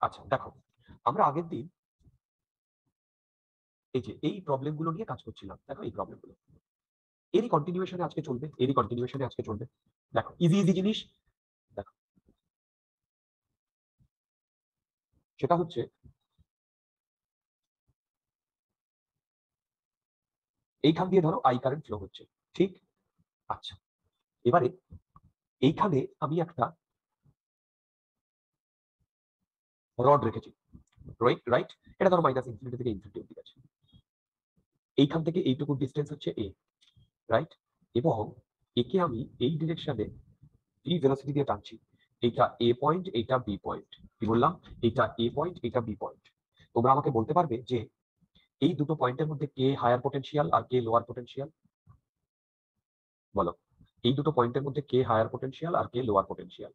আচ্ছা দেখো, আমরা আগের দিন এই যে এই প্রবলেমগুলো নিয়ে কাজ করছিলাম। দেখো এই প্রবলেমগুলো এরই কন্টিনিউয়েশনে আজকে চলবে, এরই কন্টিনিউয়েশনে আজকে চলবে। দেখো ইজি ইজি জিনিস। দেখো সেটা হচ্ছে এইখান দিয়ে ধরো আই কারেন্ট ফ্লো হচ্ছে, ঠিক? আচ্ছা, এবারে এইখানে আমি একটা রড রেখেছি, রাইট রাইট। এটা ধরো মাইনাস ইনফিনিটি থেকে ইনফিনিটি অব্দি আছে। এইখান থেকে এইটুকু ডিস্টেন্স হচ্ছে এ, রাইট। এবং একে আমি এই ডিরেকশনে ভি ভেলোসিটি দিয়ে টানছি। এইটা এ পয়েন্ট, এইটা বি পয়েন্ট। কি বললাম? এইটা এ পয়েন্ট, এইটা বি পয়েন্ট। তোমরা আমাকে বলতে পারবে যে এই দুটো পয়েন্টের মধ্যে কে হায়ার পোটেনশিয়াল আর কে লোয়ার পোটেনশিয়াল? বলো, এই দুটো পয়েন্টের মধ্যে কে হায়ার পোটেনশিয়াল আর কে lower potential?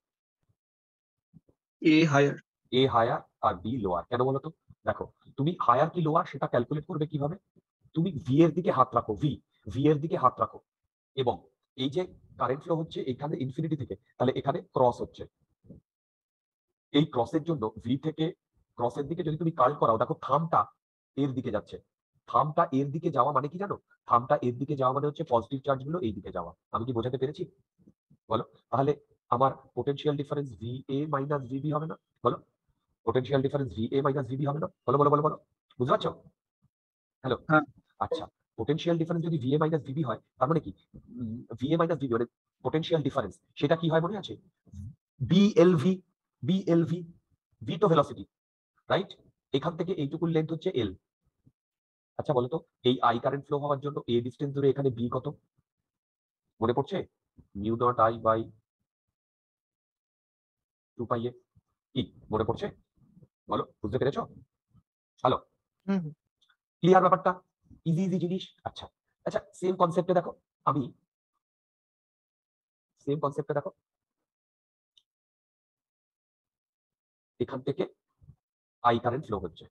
A higher. A higher আর বি লোয়ার। কেন বলো তো? দেখো, তুমি হায়ার কি লোয়ার সেটা ক্যালকুলেট করবে কিভাবে? তুমি ভি এর দিকে হাত রাখো, ভি এর দিকে হাত রাখো, এবং এই যে কারেন্ট ফ্লো হচ্ছে এখানে ইনফিনিটি থেকে, তাহলে এখানে ক্রস হচ্ছে। এই ক্রসের জন্য ভি থেকে ক্রসের দিকে যদি তুমি কার্ল করাও, দেখো থামটা এর দিকে যাচ্ছে। থামটা এর দিকে যাওয়া মানে কি জানো? থামটা এর দিকে যাওয়া মানে হচ্ছে পজিটিভ চার্জ গুলো এই দিকে যাওয়া। আমি কি বোঝাতে পেরেছি? বলো। তাহলে আমার potential difference V A minus VB হবে না? বলো, potential difference V A minus VB হবে না? বলো বলো বলো বলো, বুঝতে পারছো? হ্যালো। হ্যাঁ। আচ্ছা, পোটেনশিয়াল ডিফারেন্স যদি ভি এ মাইনাস ভিবি হয়, তার মানে কি? ভি এ মাইনাস ভিবি মানে পোটেনশিয়াল ডিফারেন্স, সেটা কি হয় মনে আছে? বিএলভি। বিএলভি, ভি তো ভেলোসিটি, রাইট। এখান থেকে এইটুকুর লেন্থ হচ্ছে এল। আচ্ছা বলো তো, এই আই কারেন্ট ফ্লো হওয়ার জন্য এ ডিস্টেন্স ধরে এখানে বি কত মনে পড়ছে? মিউ নট আই বাই 2 পাই এ। কি মনে পড়ছে? বলো, বুঝতে পেরেছো? হ্যালো, হুম। ক্লিয়ার ব্যাপারটা? ইজি ইজি জিনিস। আচ্ছা আচ্ছা, সেম কনসেপ্টে দেখো, আমি সেম কনসেপ্টে দেখো, এখান থেকে আই কারেন্ট ফ্লো হচ্ছে।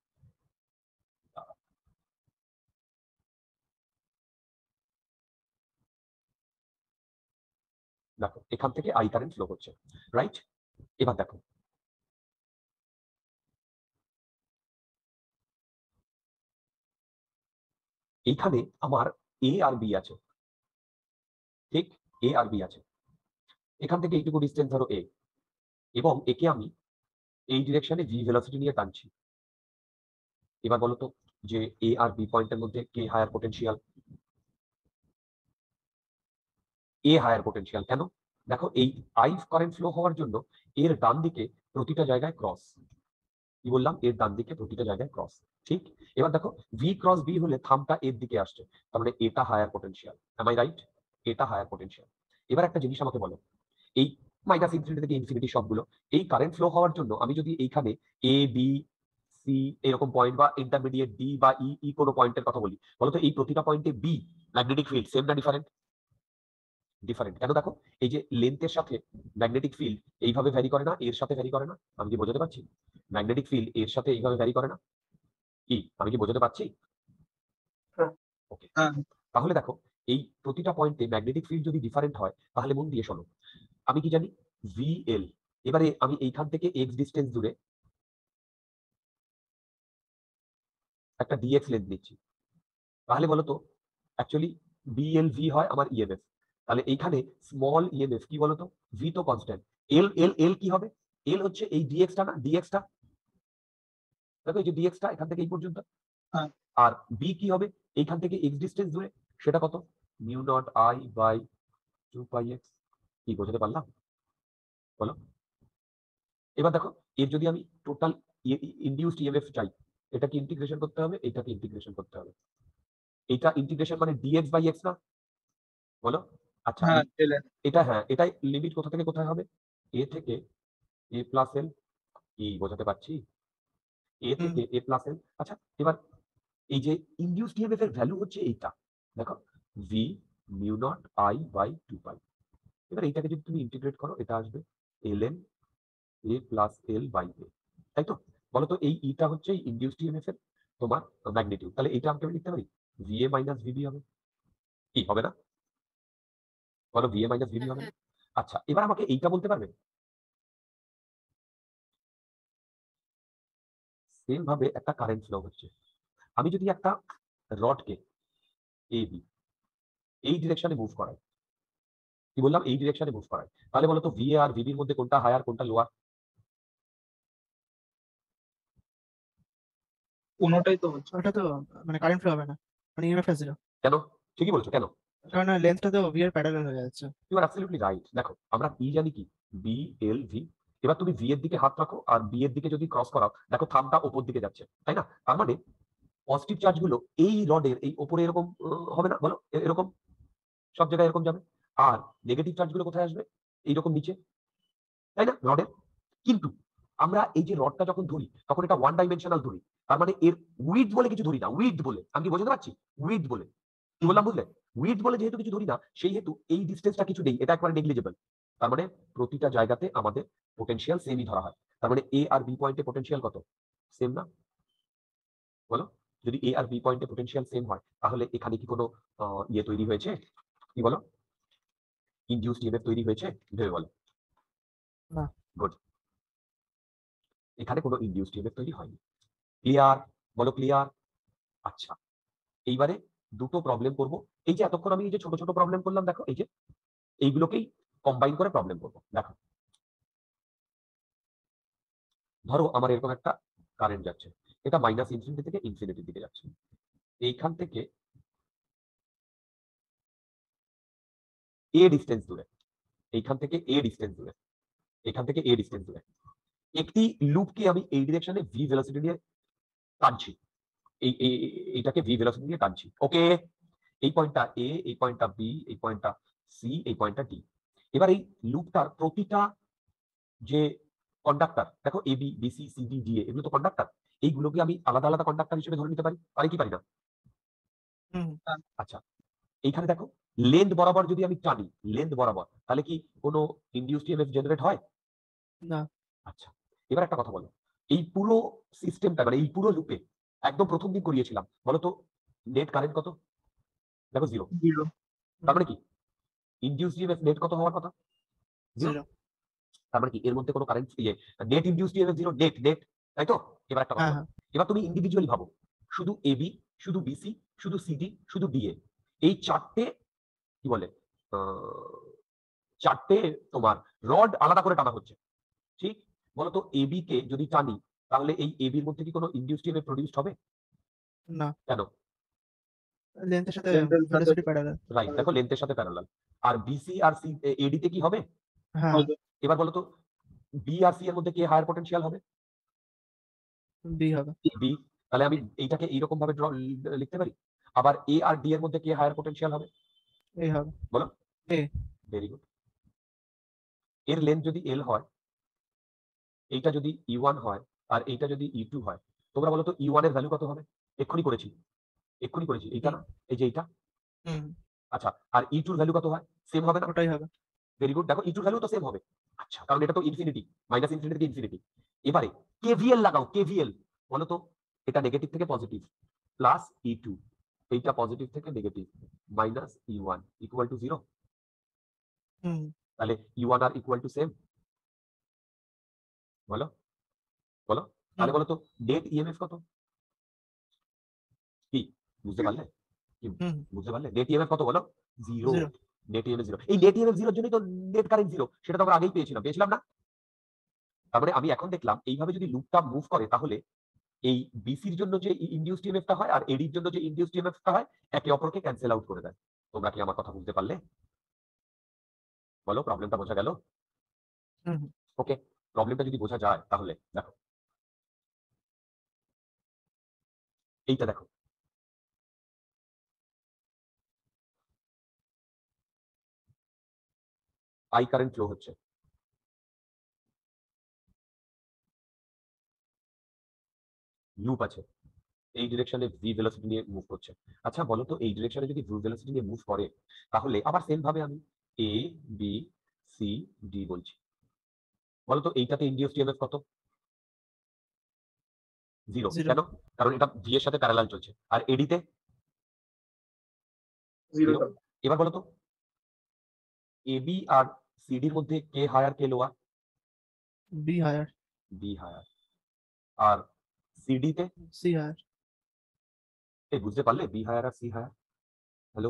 দেখো এখান থেকে আই কারেন্ট ফ্লো হচ্ছে, রাইট। এবার দেখো, এইখানে আমার এ আর বি আছে, ঠিক? এ আর বি আছে। এখান থেকে এইটুকু ডিস্টেন্স ধরো এ, এবং একে আমি এই ডিরেকশনে ভি ভেলোসিটি নিয়ে টানছি। এবার বলো তো, যে এ আর বি পয়েন্টের মধ্যে কে higher potential? A higher potential. কেন? দেখো এই আই কারেন্ট ফ্লো হওয়ার জন্য এর ডান দিকে প্রতিটা জায়গায় ক্রস। কি বললাম? এর ডান দিকে প্রতিটা জায়গায় ক্রস, ঠিক? এবার দেখো, ভি ক্রস বি হলে থামটা এর দিকে আসছে, তার মানে এটা higher potential. Am I right? এটা হায়ার পোটেনশিয়াল। এবার একটা জিনিস আমাকে বলো, এই মাইনাস ইনফিনিটি থেকে ইনফিনিটি সবগুলো, এই কারেন্ট ফ্লো হওয়ার জন্য আমি যদি এইখানে এ বি সি এরকম পয়েন্ট বা ইন্টারমিডিয়েট ডি বা ই ই কোনো পয়েন্টের কথা বলি, বলতো এই প্রতিটা পয়েন্টে বি ম্যাগনেটিক ফিল্ড সেম না ডিফারেন্ট? ডিফারেন্ট কেন? দেখো, এই যে লেন্থের সাথে ম্যাগনেটিক ফিল্ড এইভাবে ভ্যারি করে না, এর সাথে ভ্যারি করে না। আমি কি বোঝাতে পারছি? ম্যাগনেটিক ফিল্ড এর সাথে এইভাবে ভ্যারি করে না। কি আমি কি বোঝাতে পারছি? হ্যাঁ। ওকে। হ্যাঁ। তাহলে দেখো, এই প্রতিটা পয়েন্টে ম্যাগনেটিক ফিল্ড যদি ডিফারেন্ট হয়, তাহলে মন দিয়ে শোনো, আমি কি জানি? ভিএল। এবারে আমি এইখান থেকে এক্স ডিস্টেন্স দূরে একটা ডিএক্স লেন্থ নিচ্ছি। তাহলে বলতো, অ্যাকচুয়ালি বিএলভি হয় আমার ইএমএফ। তাহলে এইখানে স্মল ইএমএফ কি বলতো? ভি তো কনস্ট্যান্ট। এল এল এল কি হবে? এল হচ্ছে এই ডিএক্সটা না, ডিএক্সটা। দেখো এই যে ডিএক্সটা এখান থেকে এই পর্যন্ত। হ্যাঁ। আর বি কি হবে? এইখান থেকে এক্স ডিস্টেন্স দূরে, সেটা কত? Mu not I by 2 pi X. কি বোঝাতে পারলাম? বলো। এবার দেখো, এর যদি আমি টোটাল ইনডিউসড ইএমএফ চাই, এটাকে ইন্টিগ্রেশন করতে হবে, এটাকে ইন্টিগ্রেশন করতে হবে। এটা ইন্টিগ্রেশন মানে ডিএক্স বাই এক্স না? বলো। আচ্ছা হ্যাঁ, এলেন। এটা, হ্যাঁ, এটাই লিমিট কোথা থেকে কোথায় হবে? এ থেকে এ প্লাস এল। কি বোঝাতে পারছি? এ হুম। থেকে এ প্লাস এল। আচ্ছা, এবার এই যে ইনডিউসড ইএমএফ এর ভ্যালু হচ্ছে এইটা। দেখো, V mu not I by 2 pi. এবার এইটাকে যদি তুমি ইন্টিগ্রেট করো, এটা আসবে L N A plus L by A. তাই তো? বলো তো, এই ইটা হচ্ছে ইনডিউসড ইএমএফ এর তোমার ম্যাগনিটিউড। তাহলে এইটা আমি লিখতে পারি ভি এ মাইনাস ভিবি হবে। কি হবে না? বলো, ভি এ মাইনাস ভিবি হবে না? আচ্ছা, এবার আমাকে এইটা বলতে পারবে? সেম ভাবে একটা কারেন্ট ফ্লো হচ্ছে। আমি যদি একটা রডকে এ বি এই ডিরেকশনে মুভ করাই, কি বললাম, এই ডিরেকশনে মুভ করাই, তাহলে বলতো ভিএ আর ভিবির মধ্যে কোনটা হায়ার কোনটা লোয়ার? কোনোটাই তো হচ্ছে ওটা তো মানে কারেন্ট ফ্লো হবে না, মানে ইএমএফ জিরো, কেন? ঠিকই বলছো, কেন? কারণ লেন্থটা তো ভি এর প্যারালাল হয়ে যাচ্ছে। You are absolutely right. দেখো আমরা ই জানি কি, বি এল ভি। এবার তুমি ভি এর দিকে হাত রাখো আর বি এর দিকে যদি ক্রস করাও, দেখো থামটা ওপর দিকে যাচ্ছে, তাই না? তার মানে পজিটিভ চার্জ গুলো এই রডের এই ওপরে এরকম হবে না, বলো এরকম সব জায়গায় এরকম যাবে। আর নেগেটিভ চার্জ গুলো কোথায় আসবে? এইরকম নিচে, তাই না, রডের? কিন্তু আমরা এই যে রডটা যখন ধরি তখন এটা ওয়ান ডাইমেনশনাল ধরি। তার মানে এর উইডথ বলে কিছু ধরি না, উইডথ বলে, আমি কি বোঝাতে পারছি? উইডথ বলে কি বললাম বুঝলে? উইডথ বলে যেহেতু কিছু ধরি না, সেই হেতু এই ডিস্টেন্সটা কিছু নেই, এটা একবারে নেগলিজেবল। তার মানে প্রতিটা জায়গাতে আমাদের পোটেনশিয়াল সেমই ধরা হয়। তার মানে এ আর বি পয়েন্টে পোটেনশিয়াল কত? সেম না? বলো, যদি এ আর বি পয়েন্টে পোটেনশিয়াল সেম হয় তাহলে এখানে কি কোনো ইয়ে তৈরি হয়েছে? কি বলো, ইনডিউসড ইএমএফ তৈরি হয়েছে? ভেবে বলো। না। গুড, এখানে কোনো ইনডিউসড ইএমএফ তৈরি হয়নি। ক্লিয়ার? বলো ক্লিয়ার? আচ্ছা, এইবারে দুটো প্রবলেম করব। এই যে এতক্ষণ আমি এই যে ছোট ছোট প্রবলেম করলাম, দেখো এই যে এইগুলোকেই কম্বাইন করে প্রবলেম করব। দেখো, ধরো আমার এরকম একটা কারেন্ট যাচ্ছে, এটা মাইনাস ইনফিনিটি থেকে ইনফিনিটির দিকে যাচ্ছে। এইখান থেকে এ ডিস্টেন্স দূরে, এইখান থেকে এ ডিস্টেন্স দূরে, এখান থেকে এ ডিস্টেন্স দূরে একটি লুপকে আমি এই ডিরেকশনে ভি ভেলোসিটি নিয়ে টানছি। এইটাকে ভি ভেলোসিটি নিয়ে টানছি। ওকে, এই পয়েন্টটা এ, এই পয়েন্টটা বি, এই পয়েন্টটা সি, এই পয়েন্টটা ডি। এবার এই লুপটার প্রতিটা যে কন্ডাক্টর, দেখো A B B C C D D এগুলো তো কন্ডাক্টর, এইগুলোকে আমি আলাদা আলাদা কন্ডাক্টর হিসেবে ধরে নিতে পারি, পারি কি পারি না? হুম। আচ্ছা, এইখানে দেখো লেন্থ বরাবর যদি আমি টানি, লেন্থ বরাবর, তাহলে কি কোনো ইনডিউসড ইএমএফ জেনারেট হয়? না। আচ্ছা, এবার একটা কথা বলো, এই পুরো সিস্টেমটা মানে এই পুরো লুপে একদম প্রথম দিন করিয়েছিলাম, বলো তো নেট কারেন্ট কত? দেখো জিরো। জিরো। তার মানে কি ইনডিউসড ইএমএফ নেট কত হওয়ার কথা? জিরো। জিরো। তার মানে কি এর মধ্যে কোনো কারেন্ট ইয়ে net induced EMF zero, net net, তাই তো? এবার একটা কথা হ্যাঁ বলো, হ্যাঁ। এবার তুমি ইন্ডিভিজুয়ালি ভাবো, শুধু এবি, শুধু বিসি, শুধু সিডি, শুধু ডিএ, এই চারটে কি বলে চারটে তোমার রড আলাদা করে টানা হচ্ছে, ঠিক? বলতো এবি কে যদি টানি তাহলে এই এবির মধ্যে কি কোনো ইনডিউসড ইএমএফ প্রডিউসড হবে? না, কেন? লেন্থের সাথে Length এর সাথে- ভেলোসিটি প্যারালাল। রাইট, দেখো লেন্থের সাথে প্যারালাল। আর বিসি আর সি এডি তে কি হবে? হ্যাঁ, হবে। এবার বলো তো বি আর সি এর মধ্যে কে হায়ার পটেনশিয়াল হবে? বি হবে। বি। তাহলে আমি এইটাকে এইরকম ভাবে লিখতে পারি। আবার এ আর ডি এর মধ্যে কে হায়ার পটেনশিয়াল হবে? এ হবে। বলো। এ। Very good. এর লেন্থ যদি এল হয়, এইটা যদি ই ওয়ান হয় আর এইটা যদি ই টু হয়, তোমরা বলো তো ই ওয়ান এর ভ্যালু কত হবে? এক্ষুনি করেছি, এক্ষুনি করেছি, এইটা না, এই যে এইটা। হুম। আচ্ছা, আর ই টুর ভ্যালু কত হয়? সেম হবে না? ওটাই হবে। ভেরি গুড, দেখো ই টুর ভ্যালু তো সেম হবে। আচ্ছা, কারণ এটা তো ইনফিনিটি, মাইনাস ইনফিনিটি থেকে ইনফিনিটি। এবারে কেভিএল লাগাও, কেভিএল। বলো তো এটা নেগেটিভ থেকে পজিটিভ, প্লাস ই টু, এইটা পজিটিভ থেকে negative, minus E one equal to zero. হুম। তাহলে ই ওয়ান আর ইকুয়াল টু সেম। বলো, বলো। তাহলে বলো তো নেট ইএমএফ কত? কি বুঝতে পারলে? কি হুম। বুঝতে পারলে? নেট ইএমএফ কত বলো? Zero. Zero. Net EMF zero. এই নেট ইএমএফ জিরোর জন্যই তো নেট কারেন্ট জিরো, সেটা তো আমরা আগেই পেয়েছিলাম, পেয়েছিলাম না? তার মানে আমি এখন দেখলাম এইভাবে যদি লুপটা মুভ করে তাহলে এই বিসির জন্য যে ইনডিউসড ইএমএফটা হয় আর এডির জন্য যে ইনডিউসড ইএমএফটা হয় একে অপরকে ক্যান্সেল আউট করে দেয়। তোমরা কি আমার কথা বুঝতে পারলে? বলো, প্রবলেমটা বোঝা গেল? হুম। ওকে, প্রবলেমটা যদি বোঝা যায় তাহলে দেখো এইটা দেখো, আই কারেন্ট ফ্লো হচ্ছে, লুপ আছে, এই ডিরেকশনে ভি ভেলোসিটি নিয়ে মুভ করছে। আচ্ছা বলো তো এই ডিরেকশনে যদি ভি ভেলোসিটি নিয়ে মুভ করে তাহলে আবার সেম ভাবে আমি এ বি সি ডি বলছি, বলো তো এইটাতে ইনডিউসড ইএমএফ কত? জিরো। জিরো। কেন? কারণ এটা ভি এর সাথে প্যারালাল চলছে। আর এডিতে জিরো। জিরো। এবার বলো তো এবি আর সিডির মধ্যে কে হায়ার কে lower? B higher. B higher. আর সিডি তে সি হায়ার। এই বুঝতে পারলে বি হায়ার আর সি হায়ার। হ্যালো,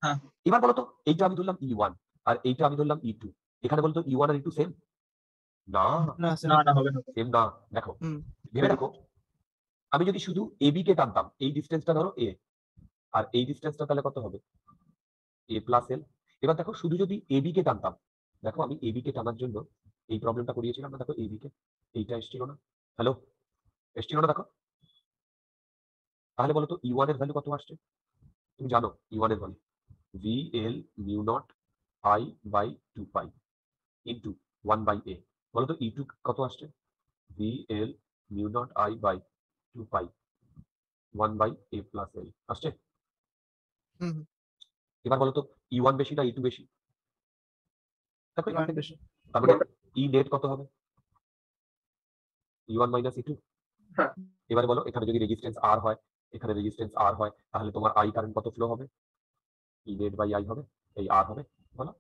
হ্যাঁ। এবার বলো তো এইটা আমি ধরলাম E1 আর এইটা আমি ধরলাম E2, এখানে বলতো E1 আর E2 সেম না? না না না হবে না। সেম না। দেখো হুম ভেবে দেখো, আমি যদি শুধু এবি কে টানতাম, এই ডিস্টেন্সটা ধরো এ, আর এই ডিস্টেন্সটা তাহলে কত হবে? এ প্লাস এল। এবার দেখো শুধু যদি এবি কে টানতাম, দেখো আমি এবি কে টানার জন্য এই প্রবলেমটা করিয়েছিলাম না, দেখো এবি কে এইটা এসেছিল না? হ্যালো, এসেছিল না? দেখো তাহলে বলো তো E1 এর ভ্যালু কত আসছে? তুমি জানো E1 এর value V L mu not I by 2 pi into 1 by A. বলো তো E2 কত আসছে? V L mu not I by 2 pi 1 by A plus L আসছে। হুম এবার বলো তো E1 বেশি না E2 বেশি? দেখো এখান ওয়ান থেকে বেশি। তার মানে ই নেট কত হবে? E1 minus E2। হ্যাঁ। এবারে বলো এখানে যদি রেজিস্ট্যান্স আর হয়, এখানে রেজিস্ট্যান্স আর হয়, তাহলে তোমার আই কারেন্ট কত ফ্লো হবে? ই নেট বাই আই হবে, এই আর হবে। বলো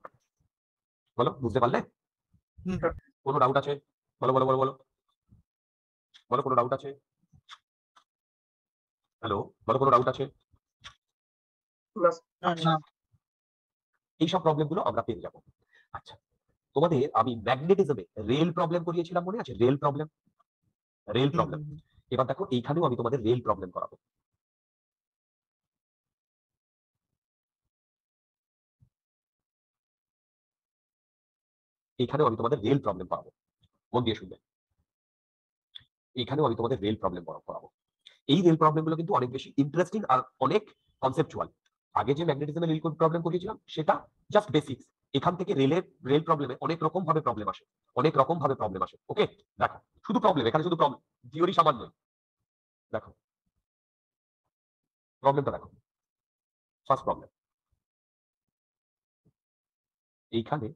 বলো, বুঝতে পারলে? হুম কোনো ডাউট আছে? বলো বলো বলো বলো বলো, কোনো ডাউট আছে? হ্যালো, বলো কোনো ডাউট আছে? না আচ্ছা, না। এইসব প্রবলেম গুলো আমরা পেয়ে যাবো। আচ্ছা, তোমাদের আমি ম্যাগনেটিজমে রেল প্রবলেম করিয়েছিলাম, মনে আছে? রেল প্রবলেম, রেল হুম প্রবলেম। এবার দেখো এইখানেও আমি তোমাদের রেল প্রবলেম করাবো। এইখানেও আমি তোমাদের রেল প্রবলেম করাবো, মন দিয়ে শুনবে। এইখানেও আমি তোমাদের রেল প্রবলেম করাবো। এই রেল প্রবলেমগুলো কিন্তু অনেক বেশি ইন্টারেস্টিং আর অনেক কনসেপচুয়াল। আগে যে ম্যাগনেটিজমের রেল প্রবলেম করিয়েছিলাম সেটা জাস্ট বেসিক্স। এখান থেকে রেল প্রবলেমে অনেক রকম ভাবে প্রবলেম আসে, অনেক রকম ভাবে প্রবলেম আসে। ওকে, দেখো শুধু প্রবলেম, এখানে শুধু প্রবলেম, থিওরি সামান্যই। দেখো প্রবলেমটা দেখো, ফার্স্ট প্রবলেম। এইখানে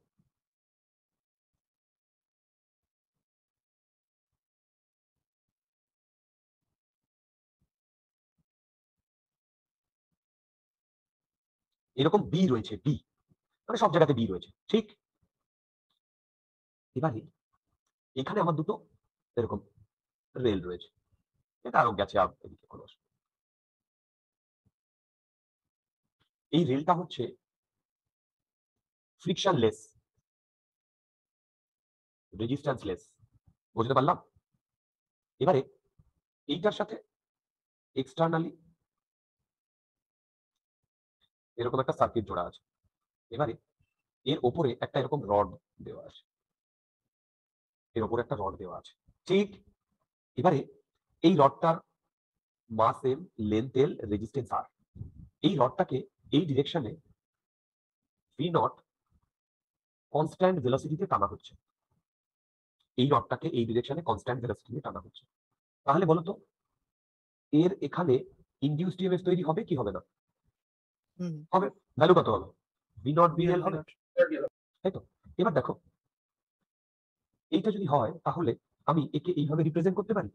এরকম বি রয়েছে, বি মানে সব জায়গাতে বি রয়েছে, ঠিক? এবারে এখানে আমার দুটো এরকম রেল রয়েছে, এটা আরো গেছে এদিকে কোনো অসুবিধা নেই। এই রেলটা হচ্ছে ফ্রিকশনলেস, রেজিস্ট্যান্সলেস। বুঝতে পারলাম? এবারে এইটার সাথে এক্সটার্নালি এরকম একটা সার্কিট জোড়া আছে। এবারে এর ওপরে একটা এরকম রড দেওয়া আছে, এর ওপরে একটা রড দেওয়া আছে, ঠিক? এবারে এই রডটার মাস এম, লেন্থ এল, রেজিস্ট্যান্স আর। এই রডটাকে এই ডিরেকশনে ভি নট কনস্ট্যান্ট ভেলোসিটিতে টানা হচ্ছে, এই রডটাকে এই ডিরেকশনে কনস্ট্যান্ট ভেলোসিটিতে টানা হচ্ছে। তাহলে বলো তো এর এখানে ইনডিউসড ইএমএফ তৈরি হবে কি হবে না? হুম হবে। ভ্যালু কত হবে? V nought B L BL হবে, নট। তাই তো? এবার দেখো এইটা যদি হয় তাহলে আমি একে এইভাবে রিপ্রেজেন্ট করতে পারি।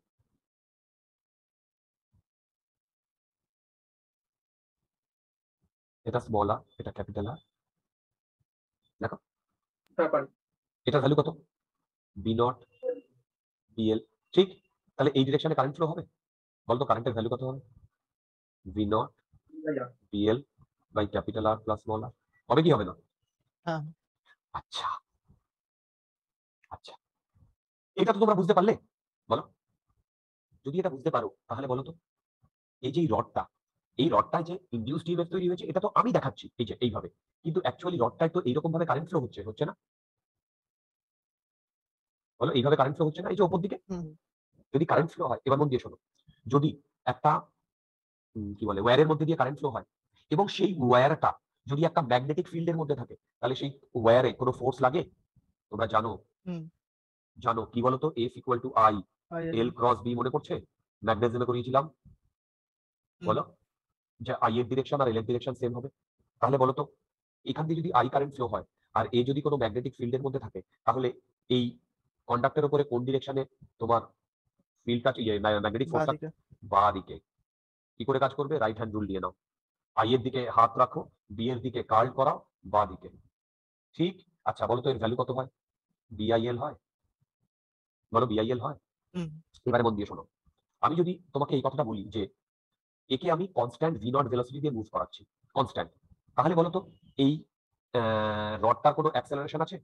এটা স্মল আর, এটা ক্যাপিটাল আর। দেখো হ্যাঁ পারি। এটার ভ্যালু কত? বি নট বিএল, ঠিক? তাহলে এই ডিরেকশনে কারেন্ট ফ্লো হবে। বলতো কারেন্টের ভ্যালু কত হবে? V not BL by capital R plus small R. হবে কি হবে না? হ্যাঁ আচ্ছা আচ্ছা, এটা তো তোমরা বুঝতে পারলে? বলো, যদি এটা বুঝতে পারো তাহলে বলো তো এই যে রডটা, এই রডটায় যে ইনডিউসড ইএমএফ তৈরি হয়েছে এটা তো আমি দেখাচ্ছি এই যে এইভাবে, কিন্তু অ্যাকচুয়ালি রডটায় তো এইরকম ভাবে কারেন্ট ফ্লো হচ্ছে, হচ্ছে না? বলো এইভাবে কারেন্ট ফ্লো হচ্ছে না এই যে উপর দিকে? হুম যদি কারেন্ট ফ্লো হয়, এবার মন দিয়ে শোনো, যদি একটা কি বলে ওয়্যারের মধ্যে দিয়ে কারেন্ট ফ্লো হয় এবং সেই ওয়্যারটা যদি একটা ম্যাগনেটিক ফিল্ডের মধ্যে থাকে, তাহলে সেই ওয়্যারে কোনো ফোর্স লাগে? তোমরা জানো, হুম জানো কি বলতো? F equal to I L cross B, মনে পড়ছে? ম্যাগনেটিজমে করিয়েছিলাম। বলো যে আই এর ডিরেকশন আর এল এর ডিরেকশন সেম হবে। তাহলে বলো তো এখান দিয়ে যদি আই কারেন্ট ফ্লো হয় আর এ যদি কোনো ম্যাগনেটিক ফিল্ডের মধ্যে থাকে, তাহলে এই কন্ডাক্টরের উপরে কোন ডিরেকশনে তোমার ফিল্ডটা ম্যাগনেটিক বাঁ ফোর্সটা? দিকে। বাঁ দিকে। কি করে কাজ করবে? রাইট হ্যান্ড রুল দিয়ে নাও, আই এর দিকে হাত রাখো, বি এর দিকে কার্ল করাও, বাঁ দিকে, ঠিক? আচ্ছা বলো তো এর ভ্যালু কত হয়? বিআইএল হয়। বলো বিআইএল হয়। হুম এবারে মন দিয়ে শোনো, আমি যদি তোমাকে এই কথাটা বলি যে একে আমি কনস্ট্যান্ট ভি নট ভেলোসিটি দিয়ে মুভ করাচ্ছি, কনস্ট্যান্ট, তাহলে বলো তো এই রডটার কোনো অ্যাক্সেলারেশন আছে?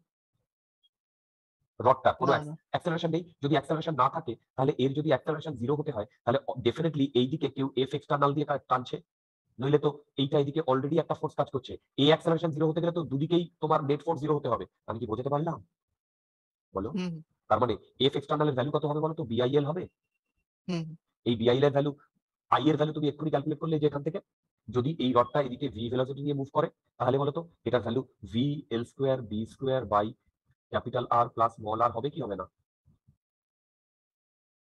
রডটার কোনো না না অ্যাক্সেলারেশন নেই। যদি অ্যাক্সেলারেশন না থাকে তাহলে এর যদি অ্যাক্সেলারেশন 0 হতে হয় তাহলে ডেফিনেটলি এই দিকে কেউ এফ এক্সটার্নাল দিয়ে টানছে, নইলে তো এইটা এদিকে অলরেডি একটা ফোর্স কাজ করছে। এই অ্যাক্সেলারেশন 0 হতে গেলে তো দুদিকেই তোমার নেট ফোর্স 0 হতে হবে। আমি কি বোঝাতে পারলাম? বলো। হুম তার মানে এফ এক্সটার্নাল এর ভ্যালু কত হবে বলো তো? বিআইএল হবে। হুম এই বিআইএল এর ভ্যালু, আই এর ভ্যালু তুমি এক্ষুনি ক্যালকুলেট করলে যে এখান থেকে যদি এই রডটা এদিকে ভি ভেলোসিটি নিয়ে মুভ করে তাহলে বলো তো এটার value V L square B square by capital R plus small R হবে কি হবে না?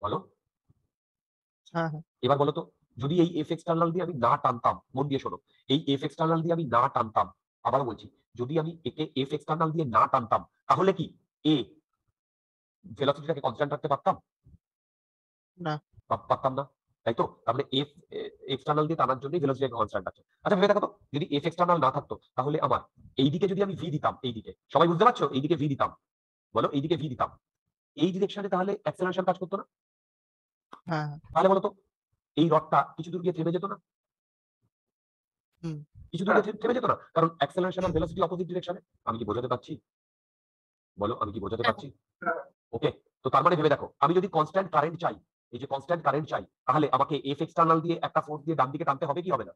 বলো। হ্যাঁ হ্যাঁ এবার বলো তো যদি এই এফ এক্সটার্নাল দিয়ে আমি না টানতাম, মন দিয়ে শোনো, এই এফ এক্সটার্নাল দিয়ে আমি না টানতাম, আবারও বলছি, যদি আমি একে এফ এক্সটার্নাল দিয়ে না টানতাম তাহলে কি এ ভেলোসিটিটাকে কনস্ট্যান্ট রাখতে পারতাম? না পারতাম না, তাই তো? তার মানে এফ এক্সটার্নাল দিয়ে টানার জন্যই ভেলোসিটি কনস্ট্যান্ট আছে। আচ্ছা ভেবে দেখো তো যদি এফ এক্সটার্নাল না থাকতো তাহলে আমার এইদিকে যদি আমি ভি দিতাম, এইদিকে সবাই বুঝতে পারছো, এইদিকে ভি দিতাম, বলো এইদিকে ভি দিতাম, এই ডিরেকশনে তাহলে অ্যাক্সেলারেশন কাজ করতো না? হ্যাঁ হ্যাঁ তাহলে বলো তো এই রডটা কিছু দূর গিয়ে থেমে যেত না? হুম কিছু দূর গিয়ে থেমে যেত না, কারণ অ্যাক্সেলারেশন আর হুম ভেলোসিটি অপোজিট ডিরেকশনে। আমি কি বোঝাতে পারছি? বলো আমি কি বোঝাতে হ্যাঁ পারছি? ওকে। তো তার মানে ভেবে দেখো আমি যদি কনস্ট্যান্ট কারেন্ট চাই, এই যে কনস্ট্যান্ট কারেন্ট চাই, তাহলে আমাকে এফ এক্সটার্নাল দিয়ে একটা ফোর্স দিয়ে ডান দিকে টানতে হবে কি হবে না?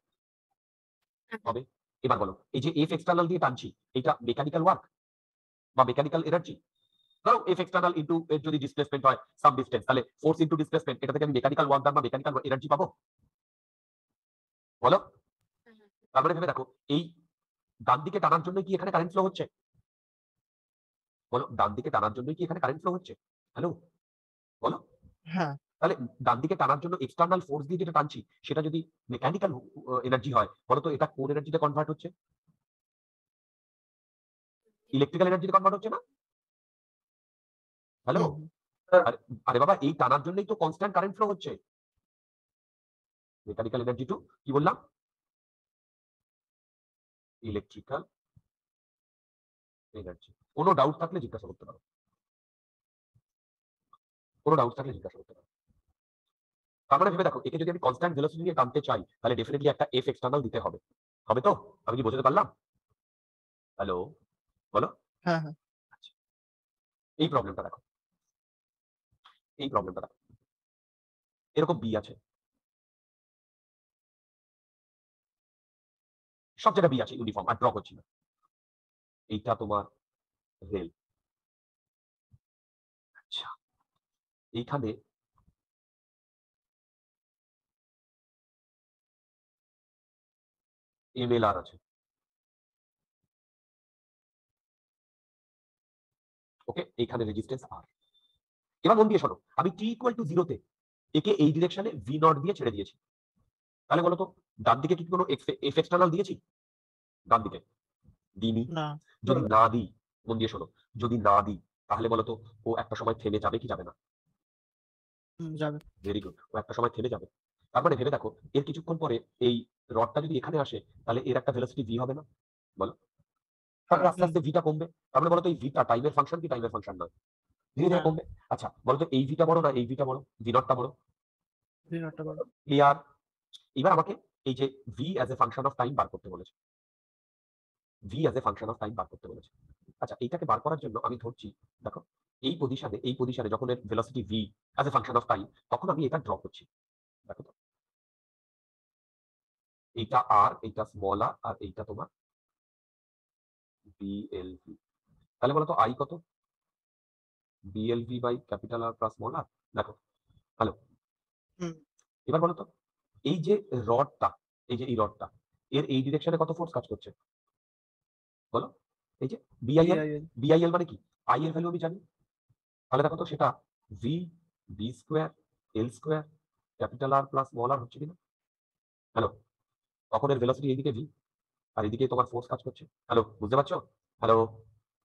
হবে। এবার বলো এই যে এফ এক্সটার্নাল দিয়ে টানছি এটা মেকানিক্যাল ওয়ার্ক বা মেকানিক্যাল এনার্জি? ধরো এফ এক্সটার্নাল ইনটু এর যদি ডিসপ্লেসমেন্ট হয় সাম ডিসটেন্স, তাহলে ফোর্স ইনটু ডিসপ্লেসমেন্ট, এটা থেকে আমি মেকানিক্যাল ওয়ার্ক ডান বা মেকানিক্যাল এনার্জি পাবো? বলো। তার মানে ভেবে দেখো এই ডান দিকে টানার জন্য কি এখানে কারেন্ট ফ্লো হচ্ছে? বলো ডান দিকে টানার জন্য কি এখানে কারেন্ট ফ্লো হচ্ছে? হ্যালো, বলো। হ্যাঁ তাহলে ডান দিকে টানার জন্য এক্সটার্নাল ফোর্স দিয়ে যেটা টানছি সেটা যদি মেকানিক্যাল এনার্জি হয়, বলো তো এটা কোন এনার্জিতে কনভার্ট হচ্ছে? ইলেকট্রিক্যাল এনার্জিতে কনভার্ট হচ্ছে না? হ্যালো। হুম হুম আরে আরে বাবা এই টানার জন্যই তো কনস্ট্যান্ট কারেন্ট ফ্লো হচ্ছে। মেকানিক্যাল এনার্জি টু কি বললাম? Electrical energy. কোনো ডাউট থাকলে জিজ্ঞাসা করতে পারো, কোনো ডাউট থাকলে জিজ্ঞাসা করতে পারো। তার মানে ভেবে দেখো একে যদি আমি কনস্ট্যান্ট ভেলোসিটি নিয়ে টানতে চাই তাহলে ডেফিনেটলি একটা এফ এক্সটার্নাল দিতে হবে। হবে তো? আমি কি বোঝাতে পারলাম? হ্যালো, বলো। হ্যাঁ হ্যাঁ আচ্ছা, এই প্রবলেমটা দেখো, এই প্রবলেমটা দেখো, এরকম বি আছে, সব জায়গায় বি আছে ইউনিফর্ম, আর ড্র করছি না। এইটা তোমার রেল। আচ্ছা, এইখানে এমএলআর আছে। ওকে, এইখানে রেজিস্ট্যান্স আর। এবার মন দিয়ে শোনো, আমি টি ইকুয়াল টু জিরোতে একে এই ডিরেকশনে ভি নট দিয়ে ছেড়ে দিয়েছি, তাহলে বলো তো ডান দিকে কি কোনো এফ এক্সটার্নাল দিয়েছি? ডান দিকে দিইনি। না যদি না দিই, মন দিয়ে শোনো, যদি না দিই তাহলে বলো তো ও একটা সময় থেমে যাবে কি যাবে না? যাবে ভেরি গুড, ও একটা সময় থেমে যাবে। তার মানে ভেবে দেখো এর কিছুক্ষণ পরে এই রডটা যদি এখানে আসে তাহলে এর একটা ভেলোসিটি ভি হবে না? বলো। তারপরে আস্তে হুম আস্তে ভিটা কমবে, তার মানে বলো তো এই ভিটা টাইমের ফাংশন কি টাইমের ফাংশন নয়? ধীরে ধীরে হ্যাঁ কমবে। আচ্ছা বলো তো এই ভিটা বড় না এই ভিটা বড়, ভি নটটা বড়? বিরাটটা বড় ক্লিয়ার? এবার আমাকে এই যে V as a function of time বার করতে বলেছে, V as a function of time বার করতে বলেছে। আচ্ছা এইটাকে বার করার জন্য আমি ধরছি, দেখো এই পজিশনে যখন এর velocity V as a function of time, তখন আমি এটা ড্র করছি। দেখো তো এইটা আর, এইটা স্মল আর, আর এইটা তোমার বিএলভি। তাহলে বলো তো আই কত? BLV by capital R plus small R. দেখো, হ্যালো। হুম এবার বলো তো এই যে রডটা, এই যে এই রডটা, এর এই ডিরেকশনে কত ফোর্স কাজ করছে? বলো। এই যে বিআইএল, বিআইএল বিআইএল মানে কি? আই এর ভ্যালু আমি জানি, তাহলে দেখো তো সেটা V B square L square capital R plus small R হচ্ছে কিনা? হ্যালো। তখন এর ভেলোসিটি এইদিকে ভি আর এদিকে তোমার ফোর্স কাজ করছে। হ্যালো, বুঝতে পারছো? হ্যালো।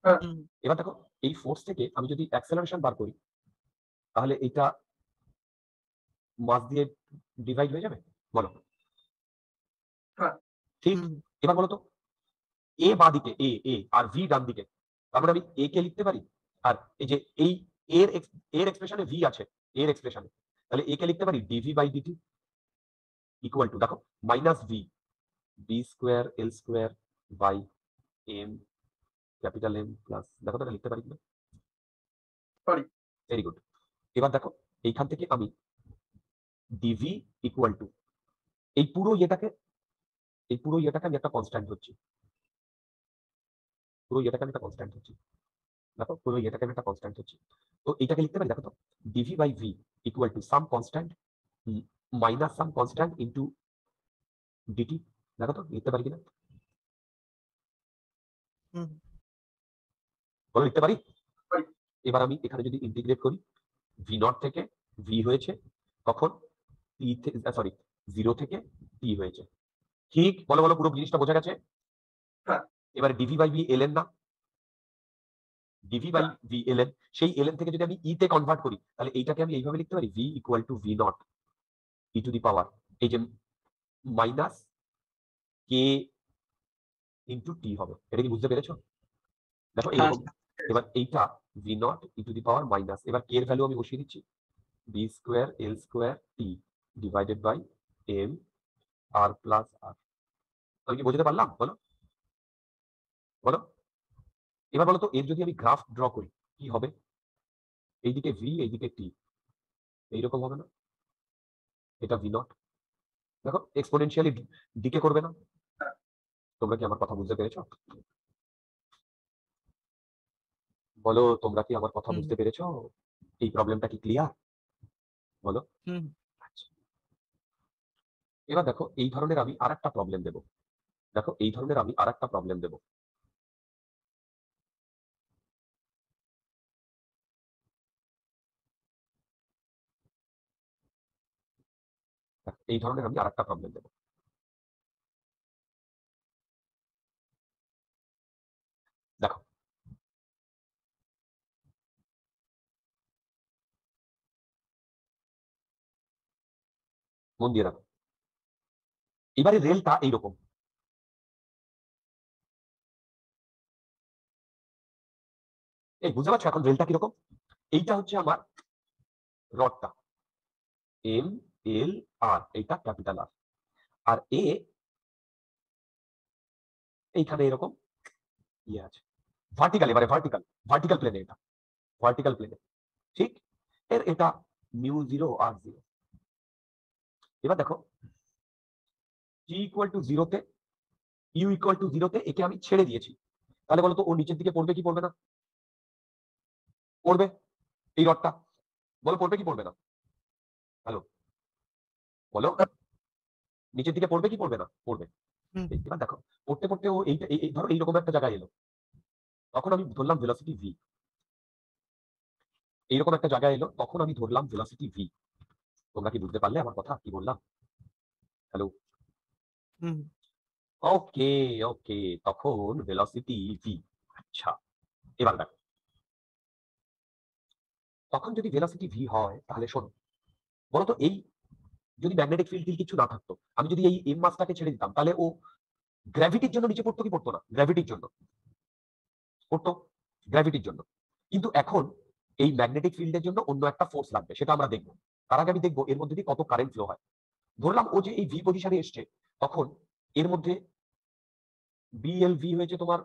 হুম এবার দেখো এই ফোর্স থেকে আমি যদি অ্যাক্সেলারেশন বার করি তাহলে এইটা মাস দিয়ে ডিভাইড হয়ে যাবে? বলো। ঠিক। হুম এবার বলো তো এ বাঁ দিকে, এ আর ভি ডান দিকে, তার মানে আমি এ কে লিখতে পারি, আর এই যে এই এর এর এক্সপ্রেশনে ভি আছে, এর এক্সপ্রেশনে, তাহলে এ কে লিখতে পারি DV by DT equal to, দেখো, minus V, B square L square by M capital M plus, দেখো তো এটা লিখতে পারি কিনা? পারি। Very good. এবার দেখো এইখান থেকে আমি ডিভি ইকুয়াল টু এই পুরো ইয়েটাকে আমি একটা কনস্ট্যান্ট হচ্ছি, দেখো পুরো ইয়েটাকে আমি একটা কনস্ট্যান্ট হচ্ছি। তো এইটাকে লিখতে পারি, দেখো তো, DV by V equal to some constant minus some constant into DT, দেখো তো লিখতে পারি কিনা? হুম বলো লিখতে পারি? পারি। এবার আমি এখানে যদি ইন্টিগ্রেট করি, ভি নট থেকে ভি হয়েছে, তখন টি সরি 0 থেকে টি হয়েছে, ঠিক? বলো বলো, পুরো জিনিসটা বোঝা গেছে? হ্যাঁ। এবার ডিভি বাই ভি এলএন না, ডিভি বাই হ্যাঁ। ভি এলএন, সেই এলএন থেকে যদি আমি ই তে কনভার্ট করি, তাহলে এইটাকে আমি এইভাবে লিখতে পারি, V equal to V not E to the power এই যে মাইনাস কে ইন্টু টি হবে। এটা কি বুঝতে পেরেছো? দেখো হ্যাঁ। এইরকম। এবার এইটা V not E to the power minus, এবার কে এর ভ্যালু আমি বসিয়ে দিচ্ছি, B square L square T divided by M R plus R. আমি কি বোঝাতে পারলাম? বলো বলো। এবার বলো তো, এর যদি আমি গ্রাফ ড্র করি কি হবে? এইদিকে ভি, এইদিকে টি, এইরকম হবে না? এটা ভি নট, দেখো এক্সপোনেনশিয়ালি ডিকে করবে না? তোমরা কি আমার কথা বুঝতে পেরেছো? বলো, তোমরা কি আমার কথা হুম বুঝতে পেরেছো? এই প্রবলেমটা কি ক্লিয়ার? বলো। হুম আচ্ছা, এবার দেখো এই ধরনের আমি আরেকটা প্রবলেম দেবো, এই ধরনের আমি আরেকটা প্রবলেম দেবো। দেখো, মন দিয়ে দেখো, এবারে রেলটা এইরকম, এই বুঝতে পারছো এখন রেলটা কিরকম? এইটা হচ্ছে আমার রডটা, এম এল আর, এইটা ক্যাপিটাল আর, আর এ এইখানে এরকম ইয়ে আছে ভার্টিক্যাল, এবারে ভার্টিক্যাল প্লেনে, এটা ভার্টিক্যাল প্লেনে, ঠিক? এটা মিউ জিরো আর জিরো। এবার দেখো টি ইকুয়াল টু জিরোতে, ইউ ইকুয়াল টু জিরোতে একে আমি ছেড়ে দিয়েছি, তাহলে বলো তো ও নিচের দিকে পড়বে কি পড়বে না? পড়বে। এই রডটা, বলো পড়বে কি পড়বে না? হ্যালো, বলো, নিচের দিকে পড়বে কি পড়বে না? পড়বে। হুম এবার দেখো পড়তে পড়তে ও এইটা ধরো এইরকম একটা জায়গায় এলো, তখন আমি ধরলাম ভেলোসিটি ভি, এইরকম একটা জায়গায় এলো, তখন আমি ধরলাম ভেলোসিটি ভি। তোমরা কি বুঝতে পারলে আমার কথা কি বললাম? হ্যালো, হুম ওকে ওকে, তখন ভেলোসিটি ভি। আচ্ছা, এবার দেখো, তখন যদি ভেলোসিটি ভি হয়, তাহলে শোনো, বলতো এই যদি ম্যাগনেটিক ফিল্ড কিছু না থাকতো, আমি যদি এই এম মাসটাকে ছেড়ে দিতাম, তাহলে ও গ্র্যাভিটির জন্য নিচে পড়তো কি পড়তো না? গ্র্যাভিটির জন্য পড়তো, গ্র্যাভিটির জন্য। কিন্তু এখন এই ম্যাগনেটিক ফিল্ডের জন্য অন্য একটা ফোর্স লাগবে, সেটা আমরা দেখবো। তার আগে আমি দেখবো এর মধ্যে দিয়ে কত কারেন্ট ফ্লো হয়। ধরলাম ও যে এই ভি পজিশনে এসছে, তখন এর মধ্যে বিএলভি হয়েছে তোমার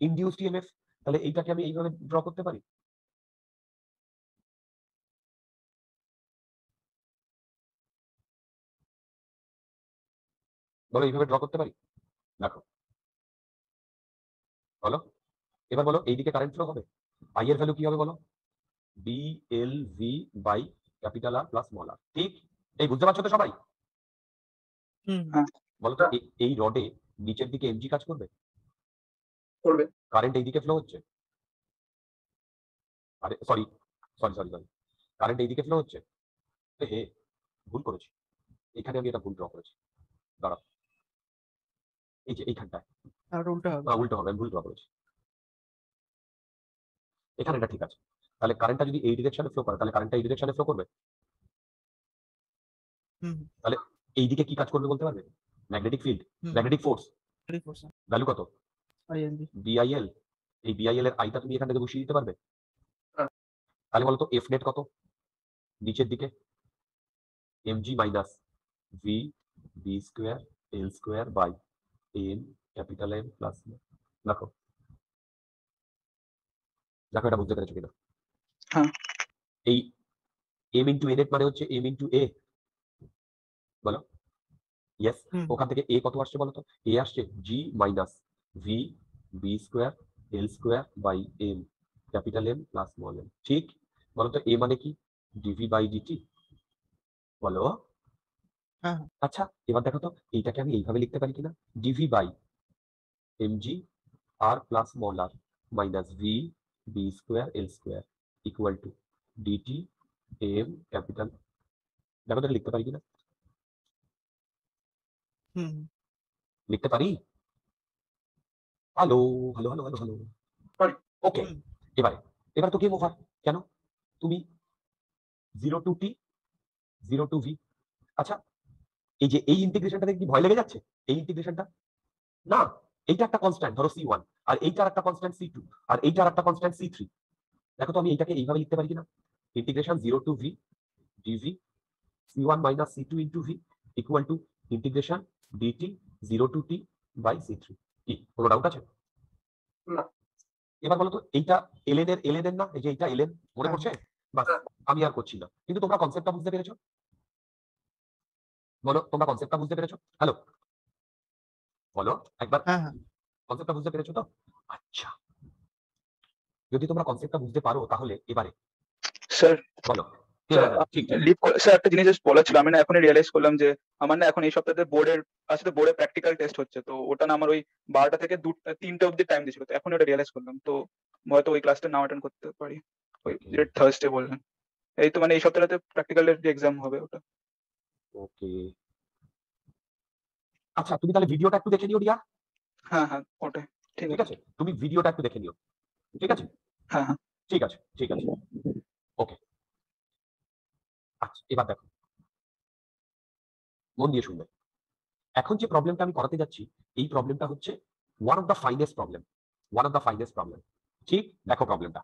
ইনডিউসড ইএমএফ, তাহলে এইটাকে আমি এইভাবে ড্র করতে পারি। বলো এইভাবে ড্র করতে পারি? দেখো, বলো, এবার বলো এইদিকে কারেন্ট ফ্লো হবে, আই এর ভ্যালু কি হবে বলো? BLV by capital R plus small R, ঠিক? এই বুঝতে পারছো তো সবাই? হুম হ্যাঁ। বলতো এই রডে নিচের দিকে এমজি কাজ করবে, করবে। কারেন্ট এইদিকে ফ্লো হচ্ছে, আরে sorry sorry sorry sorry, current এইদিকে ফ্লো হচ্ছে, হে ভুল করেছি, এখানে আমি এটা ভুল ড্র করেছি, দাঁড়াও, এই যে এইখানটায়, আর উল্টো হবে। উল্টো হবে, আমি ভুল ড্র করেছি, এখানে এটা ঠিক আছে। তাহলে কারেন্টটা যদি এই ডিরেকশনে ফ্লো করে, তাহলে কারেন্টটা এই ডিরেকশনে ফ্লো করবে, হুম তাহলে এইদিকে কি কাজ করবে বলতে পারবে? ম্যাগনেটিক ফিল্ড, হুম ম্যাগনেটিক ফোর্স, 3%। ভ্যালু কত? আইএনজি। বিআইএল। এই বিআইএল এর আইটা তুমি এখান থেকে বসিয়ে দিতে পারবে? হ্যাঁ। তাহলে বলো তো এফ নেট কত নিচের দিকে? mg minus v b square l square by n capital M plus দেখো দেখো এটা বুঝতে পেরেছো কিনা? হ্যাঁ। এই m ইন্টু n মানে হচ্ছে m ইন্টু a, বলো ইয়েস। হুম ওখান থেকে a কত আসছে বলো তো? a আসছে g minus v b square l square by m capital M plus small m, ঠিক? বলো তো a মানে কি? dv বাই dt, বলো। হ্যাঁ আচ্ছা এবার দেখো তো এইটাকে আমি এইভাবে লিখতে পারি কিনা? dv by mg r plus small r minus v b square l square equal to dt m capital, দেখো তো এটা লিখতে পারি কিনা? হুম লিখতে পারি? Hello hello hello hello hello, পারি। ওকে। হুম এবারে এবার তো গেম ওভার। কেন? তুমি 0 টু t 0 টু v, আচ্ছা এই যে এই ইন্টিগ্রেশনটাতে কি ভয় লেগে যাচ্ছে? এই ইন্টিগ্রেশনটা না, এইটা একটা কনস্ট্যান্ট ধরো c1, আর এইটার একটা কনস্ট্যান্ট c2, আর এইটার একটা কনস্ট্যান্ট c3। দেখো তো আমি এইটাকে এইভাবে লিখতে পারি কিনা? Integration 0 to v dv c1 minus c2 into v equal to integration dt 0 to t by c3। কি কোনো ডাউট আছে? না। এবার বলো তো এইটা এলএন না, এই যে এইটা এলএন, মনে হ্যাঁ পড়ছে? বাস, হ্যাঁ। আমি আর করছি না, কিন্তু তোমরা কনসেপ্টটা বুঝতে পেরেছো? বলো তোমরা কনসেপ্টটা বুঝতে পেরেছো? হ্যালো বলো একবার, হ্যাঁ হ্যাঁ কনসেপ্টটা বুঝতে পেরেছো তো? আচ্ছা যদি তোমরা কনসেপ্টটা বুঝতে পারো তাহলে এবারে স্যার বলো। স্যার হ্যাঁ হ্যাঁ ঠিক ঠিক। লিভ স্যার একটা জিনিস জাস্ট বলার ছিল, আমি না এখনই রিয়েলাইজ করলাম যে আমার না এখন এই সপ্তাহে বোর্ডের আসলে বোর্ডে প্র্যাকটিক্যাল টেস্ট হচ্ছে, তো ওটা না আমার ওই 12টা থেকে 3টে অব্দি টাইম দিয়েছিল, তো এখন ওটা রিয়েলাইজ করলাম, তো হয়তো ওই ক্লাসটা নাও অ্যাটেন্ড করতে পারি। ওই যে থার্সডে বললেন, এই তো মানে এই সপ্তাহটাতে প্র্যাকটিক্যালের যে এক্সাম হবে ওটা। ওকে আচ্ছা তুমি তাহলে ভিডিওটা একটু দেখে নিও রিয়া, হ্যাঁ হ্যাঁ ওটাই ঠিক ঠিক আছে। আছে? তুমি ভিডিওটা একটু দেখে নিও, ঠিক আছে? হ্যাঁ হ্যাঁ ঠিক আছে ঠিক আছে, ওকে। আচ্ছা এবার দেখো, মন দিয়ে শুনবে। এখন যে প্রবলেমটা আমি করাতে যাচ্ছি, এই প্রবলেমটা হচ্ছে one of the finest problem, one of the finest problem, ঠিক? দেখো প্রবলেমটা,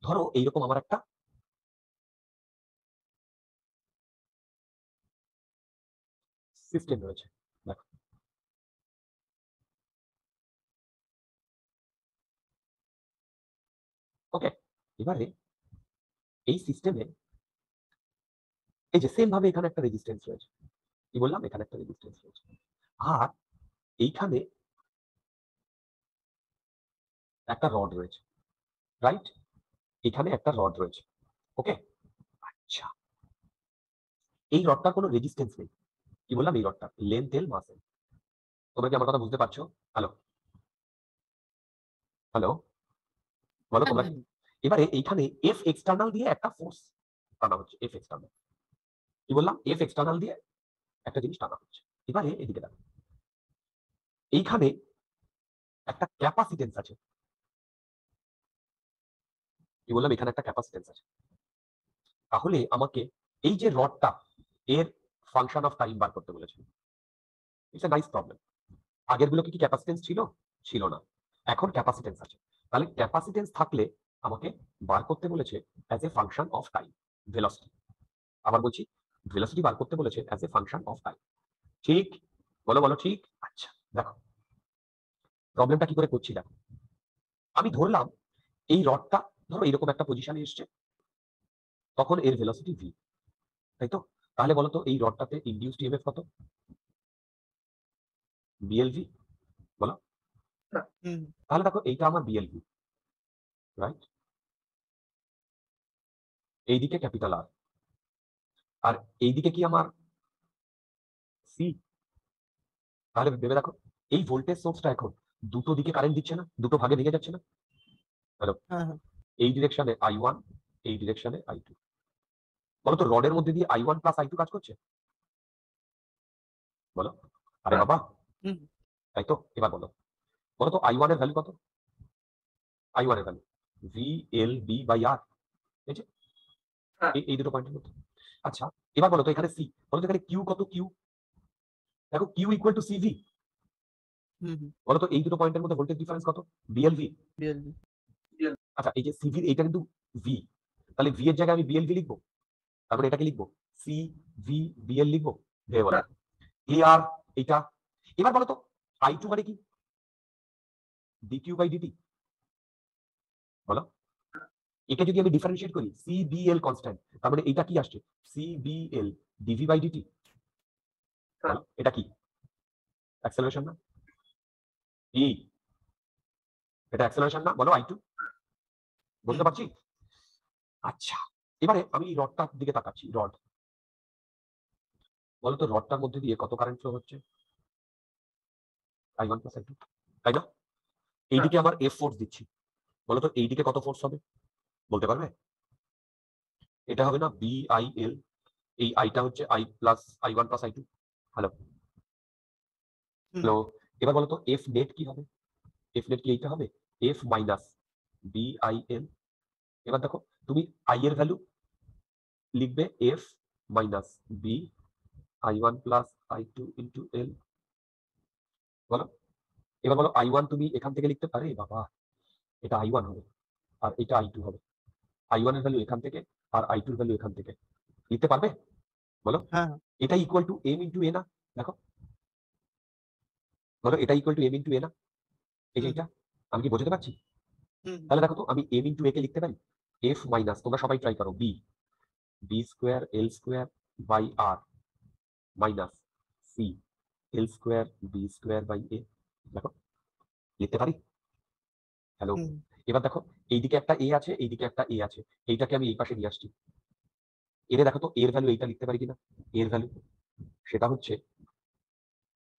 ধরো এইরকম আমার একটা সিস্টেম রয়েছে, দেখো ওকে। এবারে এই সিস্টেমে এই যে সেম ভাবে এখানে একটা রেজিস্ট্যান্স রয়েছে, কি বললাম? এখানে একটা রেজিস্ট্যান্স রয়েছে, আর এইখানে একটা রড রয়েছে, রাইট? এখানে একটা রড রয়েছে, ওকে। আচ্ছা এই রডটার কোনো রেজিস্ট্যান্স নেই, কি বললাম? এই রডটা লেন্থ এল মাস এল। তোমরা কি আমার কথা বুঝতে পারছো? হ্যালো হ্যালো বলো তোমরা কি? এবারে এইখানে এফ এক্সটার্নাল দিয়ে একটা ফোর্স টানা হচ্ছে, এফ এক্সটার্নাল, কি বললাম? এফ এক্সটার্নাল দিয়ে একটা জিনিস টানা হচ্ছে। এবারে এদিকে দেখো, এইখানে একটা ক্যাপাসিটেন্স আছে, কি বললাম? এখানে একটা ক্যাপাসিটেন্স আছে। তাহলে আমাকে এই যে রডটা, এর ফাংশন অফ টাইম বার করতে বলেছে। It's a nice problem. আগের গুলো কি ক্যাপাসিটেন্স ছিল? ছিল না, এখন ক্যাপাসিটেন্স আছে। তাহলে ক্যাপাসিটেন্স থাকলে আমাকে বার করতে বলেছে as a function of time velocity. আবার বলছি, ভেলোসিটি বার করতে বলেছে as a function of time, ঠিক? বলো বলো ঠিক। আচ্ছা দেখো প্রবলেমটা কি করে করছি দেখো, আমি ধরলাম এই রডটা ধরো এরকম একটা পজিশনে এসছে, তখন এর ভেলোসিটি ভি, তাই তো? তাহলে বলো তো এই রডটাতে ইনডিউসড ইএমএফ কত? বিএলভি, বলো। হুম তাহলে দেখো এইটা আমার বিএলভি, রাইট? এইদিকে ক্যাপিটাল আর, আর এইদিকে কি আমার সি। তাহলে ভেবে দেখো এই ভোল্টেজ সোর্সটা এখন দুটো দিকে কারেন্ট দিচ্ছে না, দুটো ভাগে ভেঙে যাচ্ছে না? হ্যালো, হ্যাঁ হ্যাঁ এই ডিরেকশনে I1, এই ডিরেকশনে I2। বলো তো রডের মধ্যে দিয়ে I1 প্লাস I2 কাজ করছে, বলো। আরে হ্যাঁ। বাবা, হুম তাই তো? এবার বলো, বলো তো I1 এর ভ্যালু কত? I1 এর value V L B by R, এই যে হ্যাঁ। এই দুটো পয়েন্টের মধ্যে। আচ্ছা এবার বলো তো এখানে সি, বলো তো এখানে কিউ কত? কিউ দেখো কিউ ইকুয়াল টু সিভি, হুম হুম বলো তো এই দুটো পয়েন্টের মধ্যে ভোল্টেজ ডিফারেন্স কত? বিএলভি। বিএলবি আচ্ছা এই যে সিভির এইটা কিন্তু ভি, তাহলে ভি এর জায়গায় আমি বিএলভি লিখবো, তারপরে এটাকে লিখবো সি ভি বিএল লিখবো, ভেবে বলো ক্লিয়ার এইটা? এবার বলো তো আই টু মানে কি? ডিকিউ বাই ডিটি, বলো। এটা যদি আমি ডিফারেন্সিয়েট করি সিবিএল কনস্ট্যান্ট, তার মানে এটা কি আসছে? CBL DV by DT. বলো এটা কি? অ্যাক্সেলারেশন না? কি এটা অ্যাক্সেলারেশন না? বলো আই টু, বলতে পারছি? আচ্ছা এবারে আমি রডটার দিকে তাকাচ্ছি, রড, বলো তো রডটার মধ্যে দিয়ে কত কারেন্ট ফ্লো হচ্ছে? I1 প্লাস I2, তাই না? এইদিকে আমার এফ ফোর্স দিচ্ছি, বলো তো এইদিকে কত ফোর্স হবে? বলতে পারবে? এটা হবে না বিআইএল, এই আইটা হচ্ছে I plus I1 plus I2। Hello hello, এবার বলো তো এফ নেট কি হবে? এফ নেট কি এইটা হবে? F minus BIL. এবার দেখো তুমি আই এর ভ্যালু লিখবে F minus B I1 plus I2 into L. বলো এবার বলো I1 তুমি এখান থেকে লিখতে পারে বাবা, এটা I1 হবে আর এটা I2 হবে। I1 এর ভ্যালু এখান থেকে আর I2 এর ভ্যালু এখান থেকে, লিখতে পারবে? বলো হ্যাঁ এটা ইকুয়াল টু এম ইন্টু এ না? দেখো বলো এটা ইকুয়াল টু এম ইন্টু এ না? এই যে হুম এটা, আমি কি বোঝাতে পারছি? হুম তাহলে দেখো তো আমি এম ইন্টু এ কে লিখতে পারি এফ মাইনাস, তোমরা সবাই ট্রাই করো, B B square L square by R minus C L square B square by A. দেখো লিখতে পারি? হ্যালো, হুম এবার দেখো এইদিকে একটা এ আছে, এইদিকে একটা এ আছে, এইটাকে আমি এই পাশে নিয়ে আসছি। এর দেখো তো এর ভ্যালু এইটা লিখতে পারি কিনা? এর ভ্যালু সেটা হচ্ছে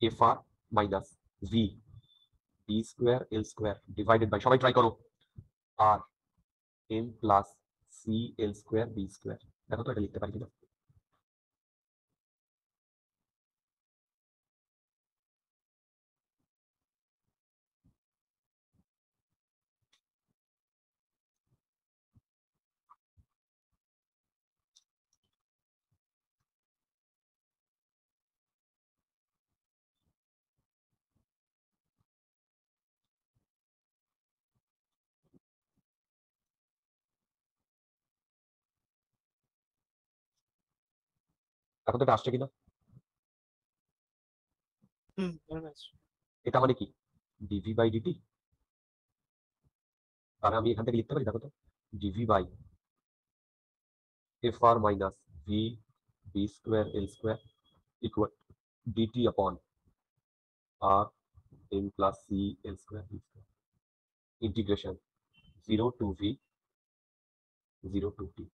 F R minus V B square L square divided by, সবাই ট্রাই করো, R M plus C L square B square. দেখো তো এটা লিখতে পারি কিনা? দেখো তো এটা আসছে কিনা? মনে আছে। এটা মানে কি? DV by DT. আর আমি এখান থেকে লিখতে পারি, দেখো তো DV by F R minus V B square L square equal DT upon R M plus C L square B square integration 0 to V 0 to T.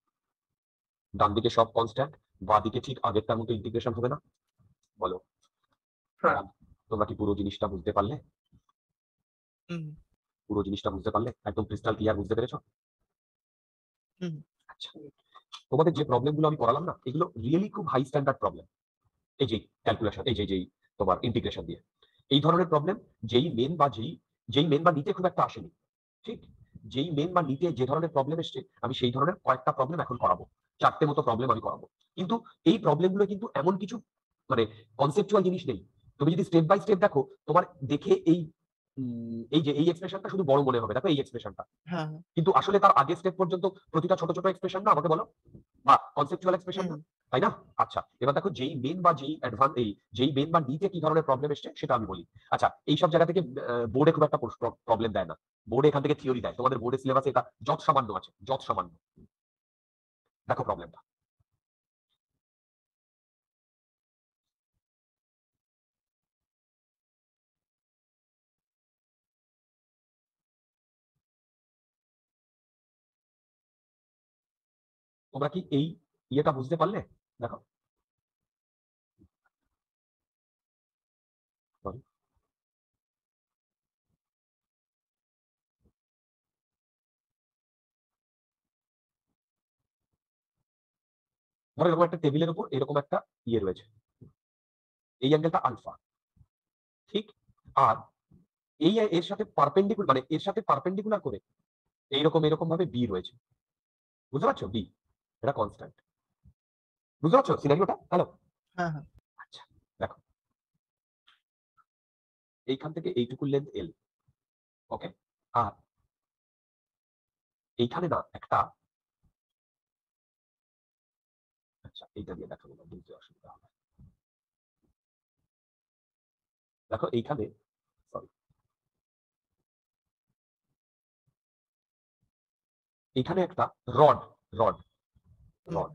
ডান দিকে সব কনস্ট্যান্ট, বাঁ দিকে ঠিক আগেরটার মতো ইন্টিগ্রেশন হবে না? বলো হ্যাঁ তোমরা কি পুরো জিনিসটা বুঝতে পারলে? হুম পুরো জিনিসটা বুঝতে পারলে? একদম ক্রিস্টাল ক্লিয়ার বুঝতে পেরেছো? হুম আচ্ছা তোমাদের যে প্রবলেমগুলো আমি করালাম না, এগুলো রিয়েলি খুব হাই স্ট্যান্ডার্ড প্রবলেম। এই যে ক্যালকুলেশন, এই যে যেই তোমার ইন্টিগ্রেশন দিয়ে এই ধরনের প্রবলেম, যেই মেন বা যেই মেন বা নিতে খুব একটা আসেনি, ঠিক যেই মেন বা নিতে যে ধরনের প্রবলেম এসছে, আমি সেই ধরনের কয়েকটা প্রবলেম এখন করাবো, 4টে মতো প্রবলেম আমি করাবো। কিন্তু এই প্রবলেমগুলো কিন্তু এমন কিছু মানে কনসেপচুয়াল জিনিস নেই। তুমি যদি স্টেপ বাই স্টেপ দেখো, তোমার দেখে এই যে এই এক্সপ্রেশনটা শুধু বড় মনে হবে, দেখো এই এক্সপ্রেশনটা, হ্যাঁ হ্যাঁ কিন্তু আসলে তার আগের স্টেপ পর্যন্ত প্রতিটা ছোট ছোট এক্সপ্রেশন না, আমাকে বলো, বা কনসেপচুয়াল এক্সপ্রেশন হুম না, তাই না? আচ্ছা এবার দেখো যেই মেন বা যেই অ্যাডভান্স এই যেই মেন বা নিতে কি ধরনের প্রবলেম এসছে সেটা আমি বলি। আচ্ছা এই সব জায়গা থেকে বোর্ডে খুব একটা প্রবলেম দেয় না, বোর্ডে এখান থেকে থিওরি দেয়, তোমাদের বোর্ডের সিলেবাসে এটা যত সামান্য আছে, যত সামান্য। দেখো প্রবলেমটা, তোমরা কি এই ইয়েটা বুঝতে পারলে? দেখো sorry, ধরো এরকম একটা টেবিলের উপর এরকম একটা ইয়ে রয়েছে, এই অ্যাঙ্গেলটা আলফা, ঠিক? আর এই এর সাথে পারপেন্ডিকুলার, মানে এর সাথে পারপেন্ডিকুলার করে এইরকম এরকম ভাবে বি রয়েছে, বুঝতে পারছো? বি এটা কনস্ট্যান্ট, বুঝতে পারছো সিনারিওটা? হ্যালো হ্যাঁ হ্যাঁ আচ্ছা দেখো এইখান থেকে এইটুকু লেন্থ এল, ওকে। আর এইখানে না একটা, আচ্ছা এইটা দিয়ে দেখাবো না, বুঝতে অসুবিধা হবে। দেখো এইখানে, সরি, এইখানে একটা রড রড রড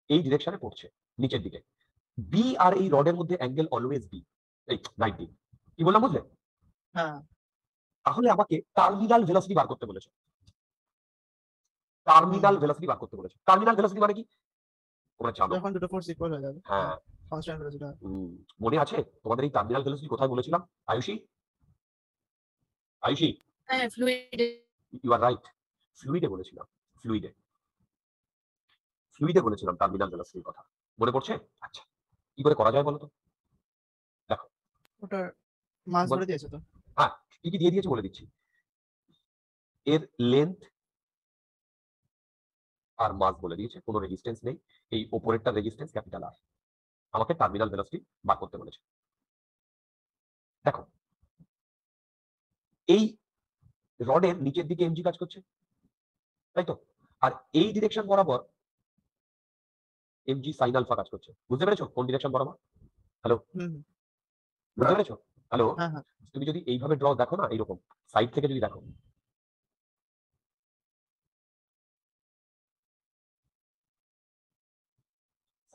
এই ডিরেকশনে পড়ছে নিচের দিকে। বি আর এই রডের মধ্যে অ্যাঙ্গেল অলওয়েজ বি, এই 90। কি বললাম বুঝলে? হ্যাঁ তাহলে আমাকে টার্মিনাল ভেলোসিটি বার করতে বলেছে। টার্মিনাল ভেলোসিটি বার করতে বলেছে। টার্মিনাল ভেলোসিটি মানে কি তোমরা জানো? যখন দুটো ফোর্স ইকুয়াল হয়ে যাবে হ্যাঁ, কনস্ট্যান্ট ভেলোসিটি। মনে আছে তোমাদের এই টার্মিনাল ভেলোসিটি কোথায় বলেছিলাম? আয়ুষী, আয়ুষী, হ্যাঁ ফ্লুইড। ইউ আর রাইট, ফ্লুইডে বলেছিলাম। ফ্লুইডে ফ্লুইডে বলেছিলাম টার্মিনাল ভেলোসিটির কথা, মনে পড়ছে? আচ্ছা, কি করে করা যায় বলো তো? দেখো ওটার মাস বল। বলে দিয়েছে তো। হ্যাঁ, কি কি দিয়ে দিয়েছে বলে দিচ্ছি। এর লেন্থ আর মাস বলে দিয়েছে, কোনো রেজিস্ট্যান্স নেই। এই ওপরেরটা রেজিস্ট্যান্স ক্যাপিটাল আর। আমাকে টার্মিনাল ভেলোসিটি বার করতে বলেছে। দেখো এই রডের নিচের দিকে এমজি কাজ করছে, তাই তো? আর এই ডিরেকশন বরাবর এমজি সাইন আলফা কাজ করছে। বুঝতে পেরেছো কোন ডিরেকশন বরাবর? হ্যালো, হুম বুঝতে পেরেছো? হ্যালো, হ্যাঁ হ্যাঁ তুমি যদি এইভাবে ড্র দেখো না, এইরকম সাইড থেকে যদি দেখো,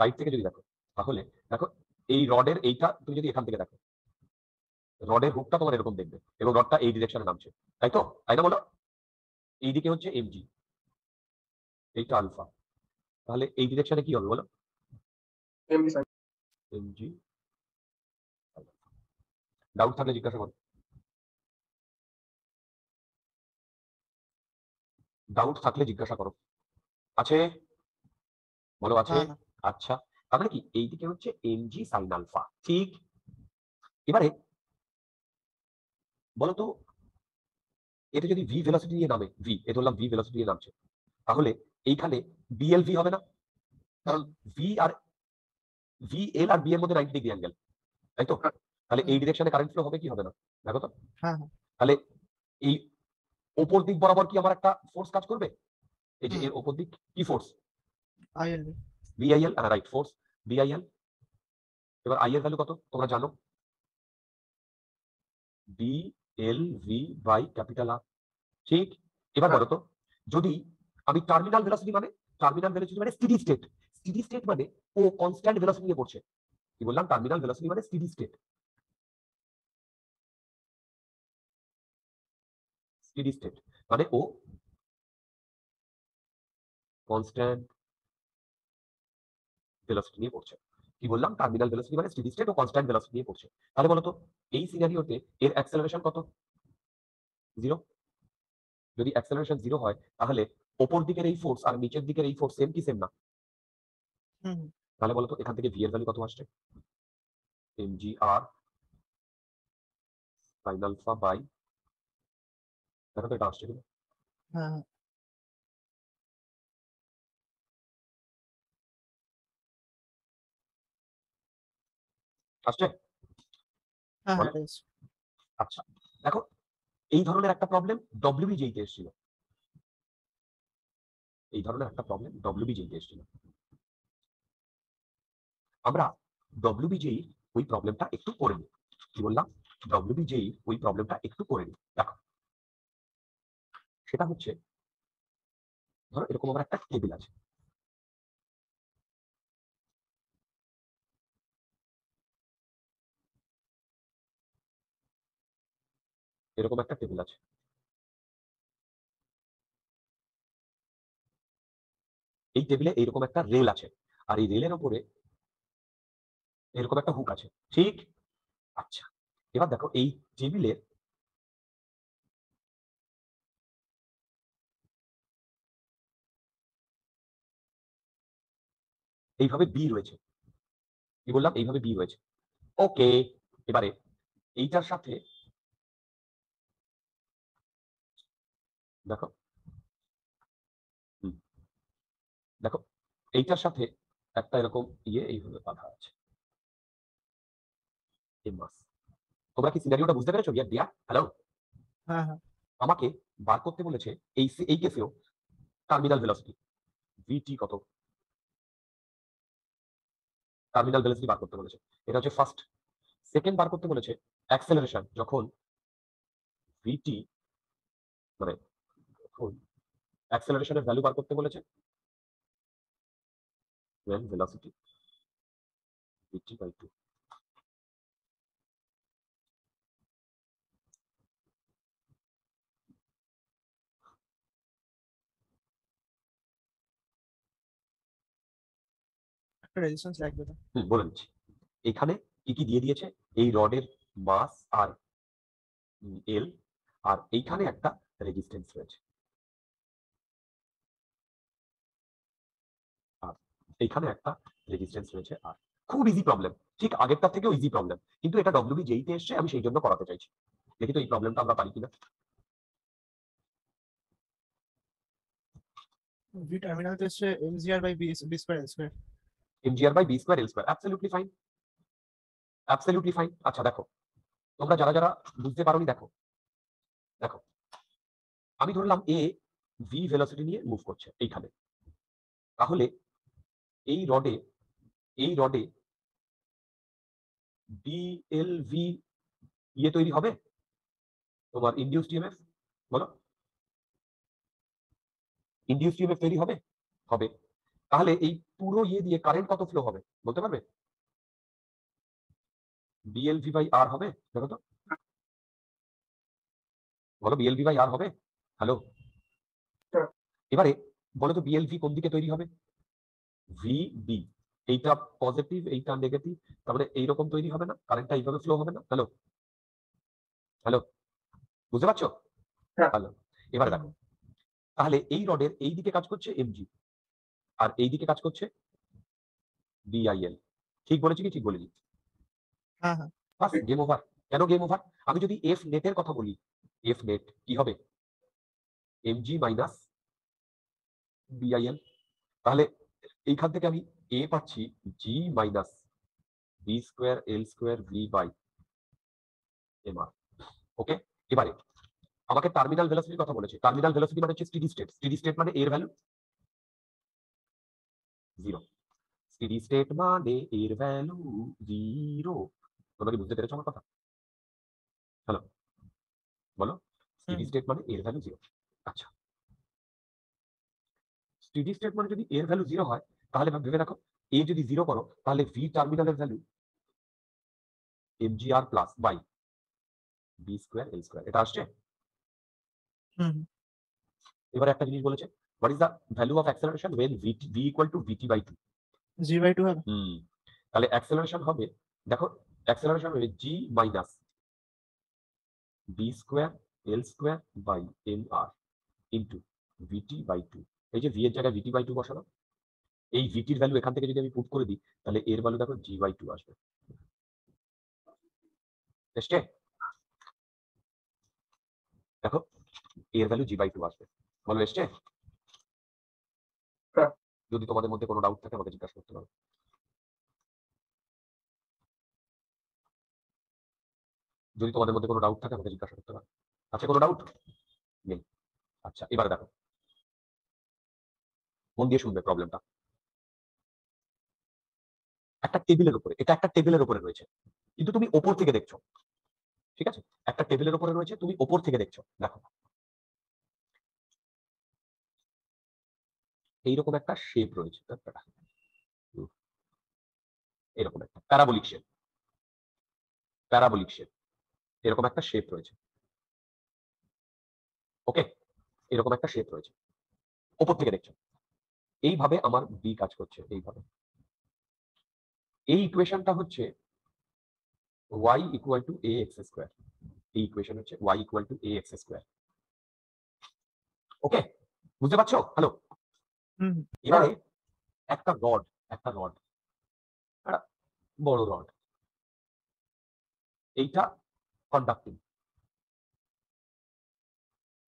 সাইড থেকে যদি দেখো, তাহলে দেখো এই রডের এইটা তুমি যদি এখান থেকে দেখো, রডের হুকটা তোমার এরকম দেখবে এবং রডটা এই ডিরেকশনে নামছে, তাই তো? তাই না বলো? এইদিকে হচ্ছে এমজি, এইটা আলফা, তাহলে এই ডিরেকশনে কি হবে বলো? এমনি সাইন। এমজি। ডাউট থাকলে জিজ্ঞাসা করো, ডাউট থাকলে জিজ্ঞাসা করো। আছে? বলো আছে? হ্যাঁ, হ্যাঁ। আচ্ছা, তার মানে কি এইদিকে হচ্ছে এমজি সাইন আলফা, ঠিক? এবারে বলো তো, এটা যদি ভি ভেলোসিটি নিয়ে নামে, ভি এ ধরলাম ভি ভেলোসিটি নিয়ে নামছে, তাহলে এইখানে বিএলভি হবে না? কারণ ভি আর ভিএল আর বি এর মধ্যে 90 ডিগ্রি অ্যাঙ্গেল, তাই তো? তাহলে এই ডিরেকশনে কারেন্ট ফ্লো হবে কি হবে না? দেখো তো। হ্যাঁ হ্যাঁ তাহলে এই ওপর দিক বরাবর কি আমার একটা ফোর্স কাজ করবে? এই যে হুম। এর ওপর দিক কি force? IL BIL, right, force BIL. এবার আই এর ভ্যালু কত তোমরা জানো? বিএলভি বাই ক্যাপিটাল আর, ঠিক? এবার বলো তো, যদি আমি টার্মিনাল ভেলোসিটি মানে স্টেডি স্টেট, স্টেডি স্টেট মানে ও কনস্ট্যান্ট ভেলোসিটি নিয়ে পড়ছে। কি বললাম? টার্মিনাল ভেলোসিটি মানে স্টেডি স্টেট, স্টেডি স্টেট মানে ও কনস্ট্যান্ট ভেলোসিটি নিয়ে পড়ছে। কি বললাম? টার্মিনাল ভেলোসিটি মানে স্টেডি স্টেট ও কনস্ট্যান্ট ভেলোসিটি নিয়ে পড়ছে। তাহলে বলো তো এই সিনারিওতে এর অ্যাক্সেলারেশন কত? 0। যদি অ্যাক্সেলারেশন 0 হয়, তাহলে ওপর দিকের এই ফোর্স আর নিচের দিকের এই ফোর্স সেম কি সেম না? হুম তাহলে বলো তো এখান থেকে ভি এর ভ্যালু কত আসছে? MG R sine alpha by, দেখো তো এটা আসছে কিনা? হ্যাঁ হ্যাঁ আসছে? হ্যাঁ বলো। হ্যাঁ আচ্ছা, দেখো এই ধরনের একটা প্রবলেম ডব্লিউবিজেইতে এসেছিল, এই ধরনের একটা প্রবলেম ডব্লিউবিজেইতে এসেছিল। আমরা ডব্লিউবিজেই ওই প্রবলেমটা একটু করে নিই। কি বললাম? ডব্লিউবিজেই ওই প্রবলেমটা একটু করে নিই। দেখো সেটা হচ্ছে, ধরো এরকম আমার একটা টেবিল আছে, এরকম একটা টেবিল আছে, এই টেবিলে এইরকম একটা রেল আছে, আর এই রেলের উপরে এরকম একটা হুক আছে, ঠিক? আচ্ছা, এবার দেখো এই টেবিলের এইভাবে বি রয়েছে। কি বললাম? এইভাবে বি রয়েছে, ওকে। এবারে এইটার সাথে দেখো, হুম, দেখো এইটার সাথে একটা এরকম এইভাবে বাঁধা আছে, এই মাস। তোমরা কি সিনারিওটা বুঝতে পেরেছো? ডিয়ার হ্যালো, হ্যাঁ হ্যাঁ আমাকে বার করতে বলেছে এই কেসেও টার্মিনাল ভেলোসিটি ভিটি কত, টার্মিনাল ভেলোসিটি বার করতে বলেছে। এটা হচ্ছে ফার্স্ট। সেকেন্ড বার করতে বলেছে অ্যাক্সেলারেশন যখন ভিটি, মানে অ্যাক্সেলারেশনের ভ্যালু বার করতে বলেছে when velocity vt by 2। একটা রেজিস্ট্যান্স লাগবে তো। বলে দিচ্ছি এখানে কি কি দিয়ে দিয়েছে, এই রডের মাস আর এল, আর এইখানে একটা রেজিস্ট্যান্স রয়েছে, আর এইখানে একটা রেজিস্ট্যান্স রয়েছে। আর খুব ইজি প্রবলেম, ঠিক আগেরটা থেকেও ইজি প্রবলেম, কিন্তু এটা ডব্লিউবি যেইতে এসছে আমি সেই জন্য করাতে চাইছি। দেখি তো এই প্রবলেমটা আমরা পারি কিনা। ভি টার্মিনাল তো হচ্ছে mgr by B square L square. mgr by b square l square, absolutely fine, absolutely fine। আচ্ছা দেখো, তোমরা যারা যারা বুঝতে পারোনি দেখো, দেখো আমি ধরলাম এ ভি ভেলোসিটি নিয়ে মুভ করছে এইখানে, তাহলে এই রডে ডিএলভি ইয়ে তৈরি হবে, তোমার ইনডিউসড ইএমএফ, বলো ইনডিউসড ইএমএফ তৈরি হবে, হবে। তাহলে এই পুরো ইয়ে দিয়ে কারেন্ট কত ফ্লো হবে বলতে পারবে? বিএলভি বাই আর হবে, দেখো তো, বলো বিএলভি বাই আর হবে। হ্যালো, হ্যাঁ। এবারে বলো তো বিএলভি কোন দিকে তৈরি হবে? ভিবি, এইটা পজিটিভ এইটা নেগেটিভ, তারপরে এইরকম তৈরি হবে না, কারেন্টটা এইভাবে ফ্লো হবে না। হ্যালো হ্যালো, বুঝতে পারছো? হ্যাঁ। হ্যালো, এবারে দেখো, তাহলে এই রডের এই দিকে কাজ করছে এমজি, আর এই দিকে কাজ করছে বিআইএল। ঠিক বলেছি কি ঠিক বলিনি? হ্যাঁ হ্যাঁ বাস গেম ওভার। কেন গেম ওভার? আমি যদি এফ নেটের কথা বলি, এফ নেট কি হবে? MG minus BIL. তাহলে এইখান থেকে আমি এ পাচ্ছি G minus B square L square V by M R. Okay, এবারে আমাকে টার্মিনাল ভেলোসিটির কথা বলেছে। টার্মিনাল ভেলোসিটি মানে হচ্ছে স্টেডি স্টেট। স্টেডি স্টেট মানে এর ভ্যালু 0। স্টেডি স্টেট মানে এর ভ্যালু 0। তোমরা কি বুঝতে পেরেছো আমার কথা? হ্যালো, বলো স্টেডি স্টেট মানে এর ভ্যালু 0। আচ্ছা, স্টেডি স্টেট মানে যদি এর ভ্যালু 0 হয়, তাহলে ভেবে দেখো এ যদি 0 করো, তাহলে ভি টার্মিনালের value MGR plus by B square L square. এটা আসছে? হুম এবারে একটা জিনিস বলেছে, what is the value of acceleration when V equal to VT by 2। G by 2 হবে। তাহলে অ্যাক্সেলারেশন হবে, দেখো অ্যাক্সেলারেশন হবে G minus B square L square by M R into VT by 2। এই যে ভি এর জায়গায় ভিটি বাই 2 বসানো, এই ভিটির ভ্যালু এখান থেকে যদি আমি পুট করে দিই, তাহলে এর ভ্যালু দেখো জি বাই 2 আসবে। এসছে? দেখো এর ভ্যালু জি বাই 2 আসবে, বলো এসছে? হ্যাঁ। যদি তোমাদের মধ্যে কোনো ডাউট থাকে আমাকে জিজ্ঞাসা করতে পারো। যদি তোমাদের মধ্যে কোনো ডাউট থাকে আমাকে জিজ্ঞাসা করতে পারো। আচ্ছা, কোনো ডাউট নেই? আচ্ছা, এবারে দেখো, মন দিয়ে শুনবে প্রবলেমটা। একটা টেবিলের উপরে, এটা একটা টেবিলের উপরে রয়েছে, কিন্তু তুমি ওপর থেকে দেখছো, ঠিক আছে? একটা টেবিলের উপরে রয়েছে, তুমি ওপর থেকে দেখছো। দেখো এইরকম একটা শেপ রয়েছে, এরকম একটা প্যারাবোলিক শেপ, প্যারাবোলিক শেপ, এরকম একটা শেপ রয়েছে। ওকে, এরকম একটা শেপ রয়েছে, ওপর থেকে দেখছো। এইভাবে আমার বি কাজ করছে, এইভাবে। এই ইকুয়েশনটা হচ্ছে y equal to A X square. এই ইকুয়েশন হচ্ছে y equal to A X square. Okay, বুঝতে পারছো? হ্যালো, হুম এবারে একটা রড, একটা বড় রড, এইটা কন্ডাক্টিং।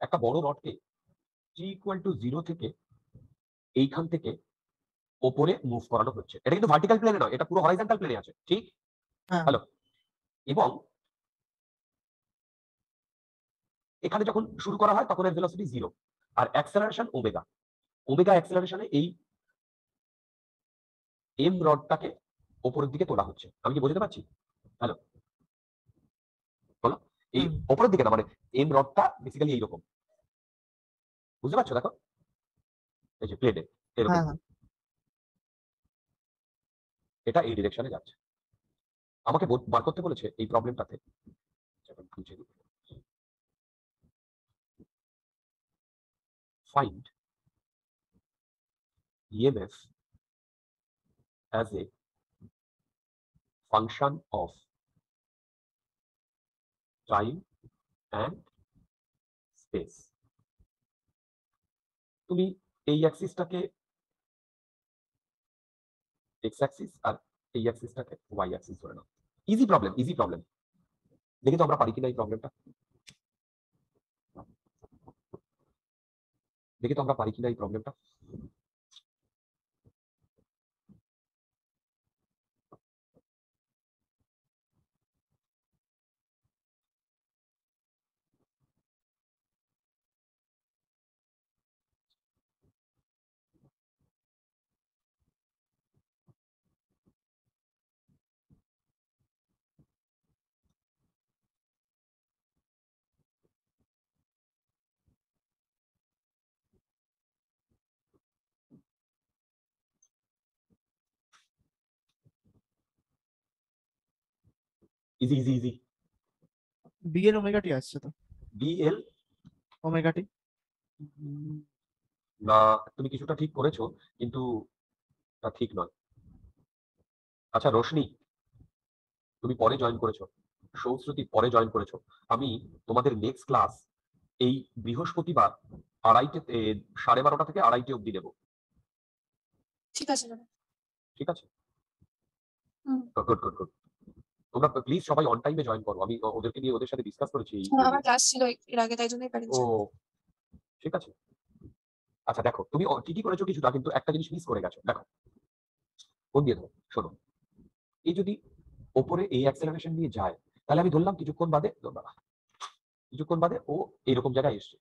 একটা বড় রডকে টি ইকুয়াল টু 0 থেকে এইখান থেকে ওপরে মুভ করানো হচ্ছে। এটা কিন্তু ভার্টিক্যাল প্লেনে নয়, এটা পুরো হরাইজন্টাল প্লেনে আছে, ঠিক? হ্যাঁ হ্যালো, এবং এখানে যখন শুরু করা হয় তখন এর ভেলোসিটি 0 আর অ্যাক্সেলারেশন ওমেগা। ওমেগা অ্যাক্সেলারেশনে এই এম রডটাকে উপরের দিকে তোলা হচ্ছে। আমি কি বোঝাতে পারছি? হ্যালো, বলো। এই হুম। উপরের দিকে না, মানে এম রডটা বেসিক্যালি এইরকম, বুঝতে পারছো? দেখো এই যে প্লেটে এরকম, হ্যাঁ হ্যাঁ এটা এই ডিরেকশনে যাচ্ছে। আমাকে বার করতে বলেছে এই প্রবলেমটাতে, find EMF as a function of time and space. তুমি এই অ্যাক্সিসটাকে এক্স অ্যাক্সিস আর এই অ্যাক্সিসটাকে ওয়াই অ্যাক্সিস ধরে নাও। Easy problem, easy problem. দেখি তো আমরা পারি কিনা এই প্রবলেমটা, দেখি তো আমরা পারি কিনা এই প্রবলেমটা। Easy easy easy. বি এর ওমেগা টি আসছে তো, বিএল ওমেগা টি। না, তুমি কিছুটা ঠিক করেছো কিন্তু তা ঠিক নয়। আচ্ছা রোশনি, তুমি পরে জয়েন করেছো, সৌশ্রুতি পরে জয়েন করেছো। আমি তোমাদের নেক্সট ক্লাস এই বৃহস্পতিবার 12:30 থেকে 2:30 অব্দি দেবো, ঠিক আছে ম্যাডাম। ঠিক আছে? হুম। Good good good. তোমরা প্লিজ সবাই অন টাইমে জয়েন করো। আমি ওদেরকে নিয়ে ওদের সাথে ডিসকাস করেছি আমার ক্লাস ছিল এর আগে, তাই জন্যই ও প্যারেন্টস। ঠিক আছে। আচ্ছা দেখো, তুমি ঠিকই করেছো কিছুটা, কিন্তু একটা জিনিস মিস করে গেছো। দেখো কোন দিয়ে ধরো, শোনো, এই যদি ওপরে এই অ্যাক্সেলারেশন নিয়ে যায়, তাহলে আমি ধরলাম কিছুক্ষণ বাদে ও এরকম জায়গায় এসছে,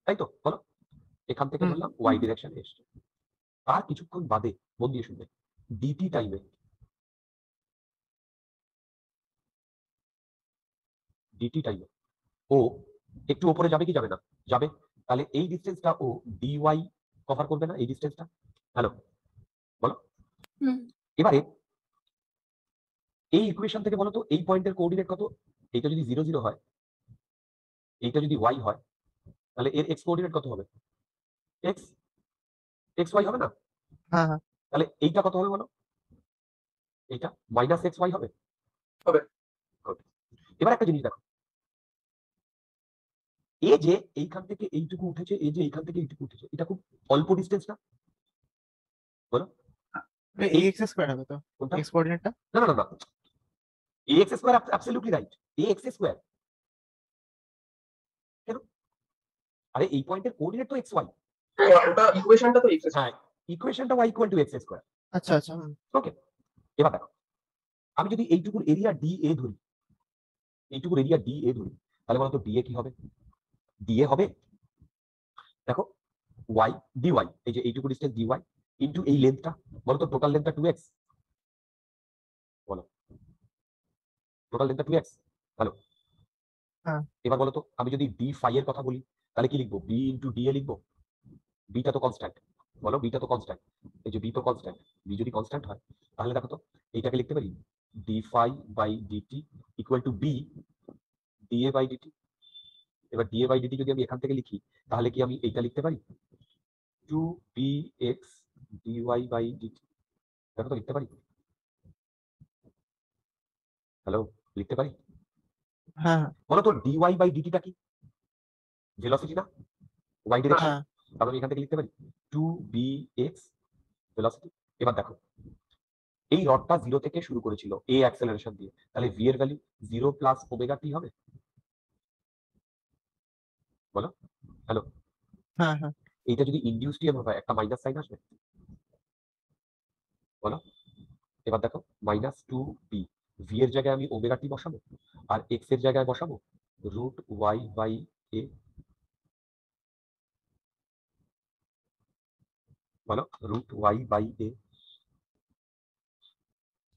তাই তো? বলো, এখান থেকে হুম। ধরলাম ওয়াই ডিরেকশনে এসছে। তার কিছুক্ষণ বাদে, মন দিয়ে শুনবে, ডিটি টাইমে ও একটু ওপরে যাবে কি যাবে না? যাবে। তাহলে এই ডিস্টেন্সটা ও ডিওয়াই কভার করবে না, এই ডিস্টেন্সটা? হ্যালো, বলো। হুম। এবারে এই ইকুয়েশন থেকে বলো তো এই পয়েন্টের কোঅর্ডিনেট কত? এইটা যদি 0 0 হয়, এইটা যদি ওয়াই হয়, তাহলে এর এক্স কোঅর্ডিনেট কত হবে? এক্স এক্স ওয়াই হবে না? হ্যাঁ হ্যাঁ তাহলে এইটা কত হবে বলো? এইটা মাইনাস এক্স ওয়াই হবে। হবে। Good. এবার একটা জিনিস দেখো, এ যে এইখান থেকে এইটুকু উঠেছে, এ যে এইখান থেকে এইটুকু উঠেছে, এটা খুব অল্প ডিস্টেন্স না? বলো। এই এক্স স্কোয়ার হবে তো, কোনটা? এক্স কোঅর্ডিনেটটা। না না না না, এ এক্স স্কোয়ার অ্যাবসলিউটলি রাইট, এ এক্স স্কোয়ার। কেন? আরে এই পয়েন্টের কোঅর্ডিনেট তো এক্স ওয়াই। ওটা ইকুয়েশনটা তো এক্স হ্যাঁ, ইকুয়েশনটা y equal two x square. আচ্ছা আচ্ছা হুম। ওকে, এবার দেখো, আমি যদি এইটুকুর এরিয়া ডি এ ধরি, এইটুকুর এরিয়া ডি এ ধরি, তাহলে বলতো ডি এ কি হবে? ডি এ হবে, দেখো, ওয়াই ডি ওয়াই, এই যে এইটুকু ডিস্টেন্স ডি ওয়াই ইন্টু এই লেন্থটা, বলতো টোটাল লেন্থটা 2x, বলো টোটাল লেন্থটা 2x। হ্যালো, হ্যাঁ। এবার বলতো আমি যদি ডি ফাই এর কথা বলি, তাহলে কি লিখবো? বি ইন্টু ডি এ লিখবো। বিটা তো কনস্ট্যান্ট, বলো, বিটা তো কনস্ট্যান্ট, এই যে বি তো কনস্ট্যান্ট, বি যদি কনস্ট্যান্ট হয়, তাহলে দেখো তো এইটাকে লিখতে পারি D phi by DT equal to B DA by DT. এবার ডিএ বাই ডিটি যদি আমি এখান থেকে লিখি, তাহলে কি আমি এইটা লিখতে পারি? 2bx dy by DT. দেখো তো লিখতে পারি? হ্যালো, লিখতে পারি? হ্যাঁ বলো তো dy বাই ডিটিটা কি? ভেলোসিটি না, ওয়াই ডিরেকশন। হ্যাঁ তাহলে আমি এখান থেকে লিখতে পারি 2bx ভেলোসিটি। এবার দেখো, এই রডটা 0 থেকে শুরু করেছিল এ অ্যাক্সেলারেশন দিয়ে, তাহলে ভি এর ভ্যালু 0 প্লাস ওমেগা টি হবে। বলো, হ্যালো, হ্যাঁ হ্যাঁ এইটা যদি ইনডিউসড ইএমএফ হয়, একটা মাইনাস সাইন আসবে, বলো। এবার দেখো মাইনাস 2b, ভি এর জায়গায় আমি ওমেগা টি বসাবো, আর এক্স এর জায়গায় বসাবো √y বাই এ বলো রুট ওয়াই বাই এ।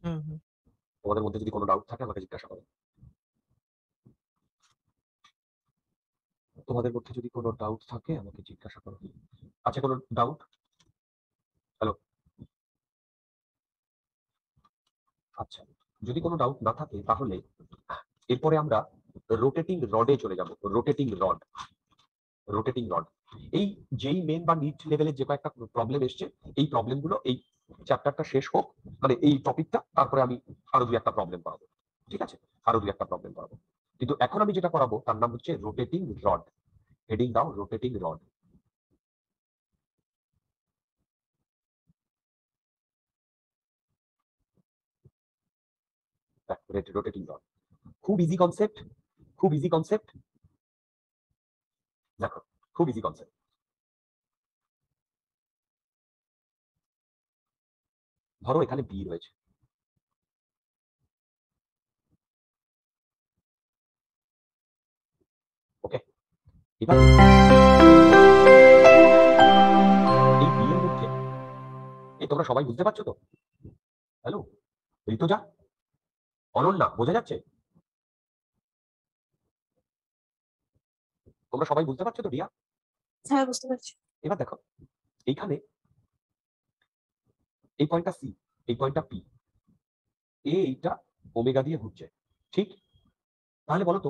হুম হুম তোমাদের মধ্যে যদি কোনো ডাউট থাকে আমাকে জিজ্ঞাসা করো। তোমাদের মধ্যে যদি কোনো ডাউট থাকে আমাকে জিজ্ঞাসা করো। আচ্ছা, কোনো ডাউট? হ্যালো, আচ্ছা, যদি কোনো ডাউট না থাকে তাহলে এরপরে আমরা রোটেটিং রডে চলে যাব। রোটেটিং রড, রোটেটিং রড, এই যেই মেন বা নিট লেভেলের যে কয়েকটা প্রবলেম এসছে, এই প্রবলেমগুলো এই চ্যাপ্টারটা শেষ হোক, মানে এই টপিকটা, তারপরে আমি আরো দুই একটা প্রবলেম করাবো। ঠিক আছে, আরো দুই একটা প্রবলেম করাবো। কিন্তু এখন আমি যেটা করাবো তার নাম হচ্ছে রোটেটিং রড। হেডিং দাও রোটেটিং রড। রোটেটিং রড খুব ইজি কনসেপ্ট, খুব ইজি কনসেপ্ট। দেখো, খুব ইজি কনসেপ্ট। ধরো এখানে বি রয়েছে, ওকে। এবার এই বি এর মধ্যে, এই তোমরা সবাই বুঝতে পারছো তো? হ্যালো, ঋতুজা, অনন্যা, বোঝা যাচ্ছে? তোমরা সবাই বুঝতে পারছো তো রিয়া? হ্যাঁ, বুঝতে পারছি। এবার দেখো, এইখানে এই পয়েন্টটা সি, এই পয়েন্টটা পি, এইটা ওমেগা দিয়ে ঘুরছে, ঠিক? তাহলে বলো তো,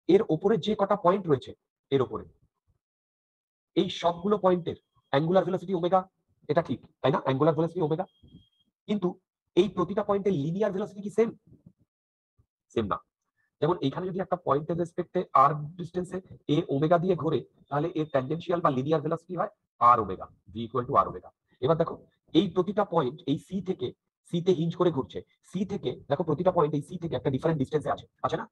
এর ওপরে যে কটা পয়েন্ট রয়েছে, এর ওপরে এই সবগুলো পয়েন্টের অ্যাঙ্গুলার ভেলোসিটি ওমেগা, এটা ঠিক তাই না? Angular velocity omega. কিন্তু এই প্রতিটা পয়েন্টের লিনিয়ার ভেলোসিটি কি সেম? সেম না। যেমন এইখানে যদি একটা পয়েন্টের রেসপেক্টে আর ডিস্টেন্সে এ ওমেগা দিয়ে ঘোরে, তাহলে এর ট্যানজেনশিয়াল বা লিনিয়ার ভেলোসিটি হয় আর omega, V equal to R omega. এবার দেখো, এই প্রতিটা পয়েন্ট এই সি থেকে, সি তে হিঞ্জ করে ঘুরছে, সি থেকে দেখো প্রতিটা পয়েন্ট এই সি থেকে একটা ডিফারেন্ট ডিস্টেন্সে আছে, আছে না?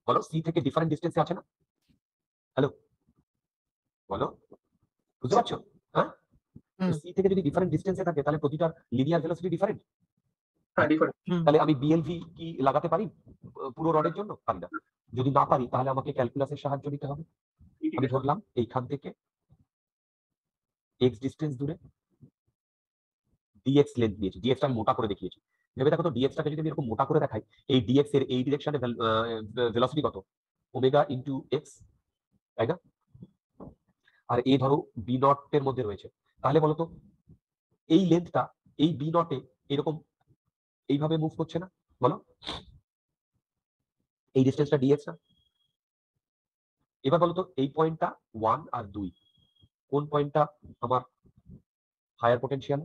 বলো, সি থেকে ডিফারেন্ট ডিস্টেন্সে আছে না? হ্যালো, বলো, বুঝতে পারছো? হ্যাঁ, হুম সি থেকে যদি ডিফারেন্ট ডিস্টেন্সে থাকে তাহলে প্রতিটার লিনিয়ার ভেলোসিটি ডিফারেন্ট। হ্যাঁ, ডিফারেন্ট। হুম তাহলে আমি বিএলভি কি লাগাতে পারি পুরো রডের জন্য? পারি না। যদি না পারি তাহলে আমাকে ক্যালকুলাসের সাহায্য নিতে হবে। আমি ধরলাম এইখান থেকে এক্স ডিস্টেন্স দূরে ডিএক্স লেন্থ দিয়েছি, ডিএক্সটা আমি মোটা করে দেখিয়েছি। ভেবে দেখো তো, ডিএক্সটাকে যদি আমি এরকম মোটা করে দেখাই, এই ডিএক্স এর এই ডিরেকশনে ভেলোসিটি কত? ওমেগা ইনটু এক্স, তাই না? আর এ ধরো বি নট এর মধ্যে রয়েছে, তাহলে বলো তো এই লেন্থটা এই বি নটে এরকম এইভাবে মুভ করছে না? বলো, এই ডিস্টেন্সটা ডিএক্স না? এবার বলো তো এই পয়েন্টটা 1 আর 2, কোন পয়েন্টটা আমার হায়ার পোটেনশিয়াল?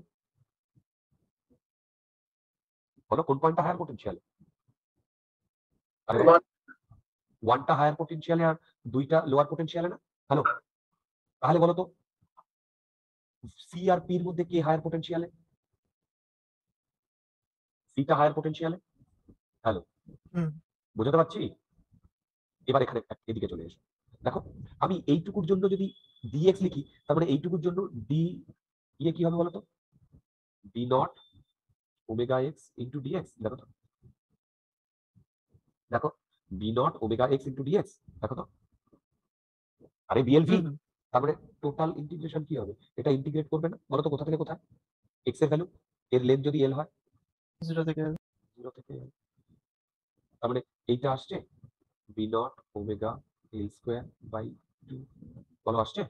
বলো কোন পয়েন্টটা হায়ার পোটেনশিয়াল? আরে One, 1টা হায়ার পোটেনশিয়ালে আর 2টা লোয়ার পোটেনশিয়ালে না? হ্যালো, তাহলে বলো তো সি আর পি এর মধ্যে কে হায়ার পোটেনশিয়ালে? সিটা হায়ার পোটেনশিয়ালে। হ্যালো, হুম বুঝতে পারছি? এবার এখানে এদিকে চলে এসো। দেখো, আমি এইটুকুর জন্য যদি ডিএক্স লিখি, তার মানে এইটুকুর জন্য ডি ইয়ে কি হবে বলতো? D nought omega X into DX. দেখো তো, দেখো, B nought omega X into DX. দেখো তো, আরে বিএলভি, হুম তার মানে টোটাল ইন্টিগ্রেশন কি হবে? এটা ইন্টিগ্রেট করবে না? বলো তো কোথা থেকে কোথায়? এক্স এর ভ্যালু, এর লেন্থ যদি এল হয়, 0 থেকে 0 থেকে L, তার মানে এইটা আসছে B nought omega L square by 2। বলো আসছে?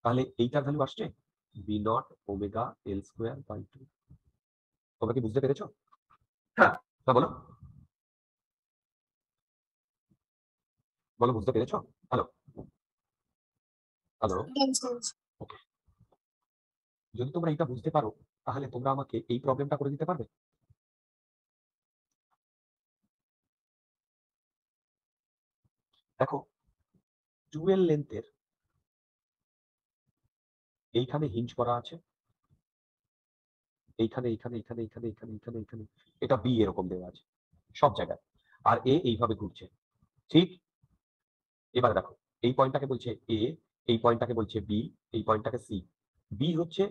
তাহলে এইটার ভ্যালু আসছে B nought omega L square by 2। তোমরা কি বুঝতে পেরেছো? হ্যাঁ। না, বলো, বলো বুঝতে পেরেছো? হ্যালো, হ্যালো, এটা বুঝতে পারছি। ওকে। যদি তোমরা এটা বুঝতে পারো তাহলে তোমরা আমাকে এই প্রবলেমটা করে দিতে পারবে? দেখো, টুয়েল লেন্থের এইখানে হিঞ্জ করা আছে, এইখানে এইখানে এইখানে এইখানে এইখানে এইখানে এইখানে, এটা বি এরকম দেওয়া আছে সব জায়গায়, আর এ এইভাবে ঘুরছে, ঠিক? এবার দেখো, এই পয়েন্টটাকে বলছে এ, এই পয়েন্টটাকে বলছে বি, এই পয়েন্টটাকে সি। বি হচ্ছে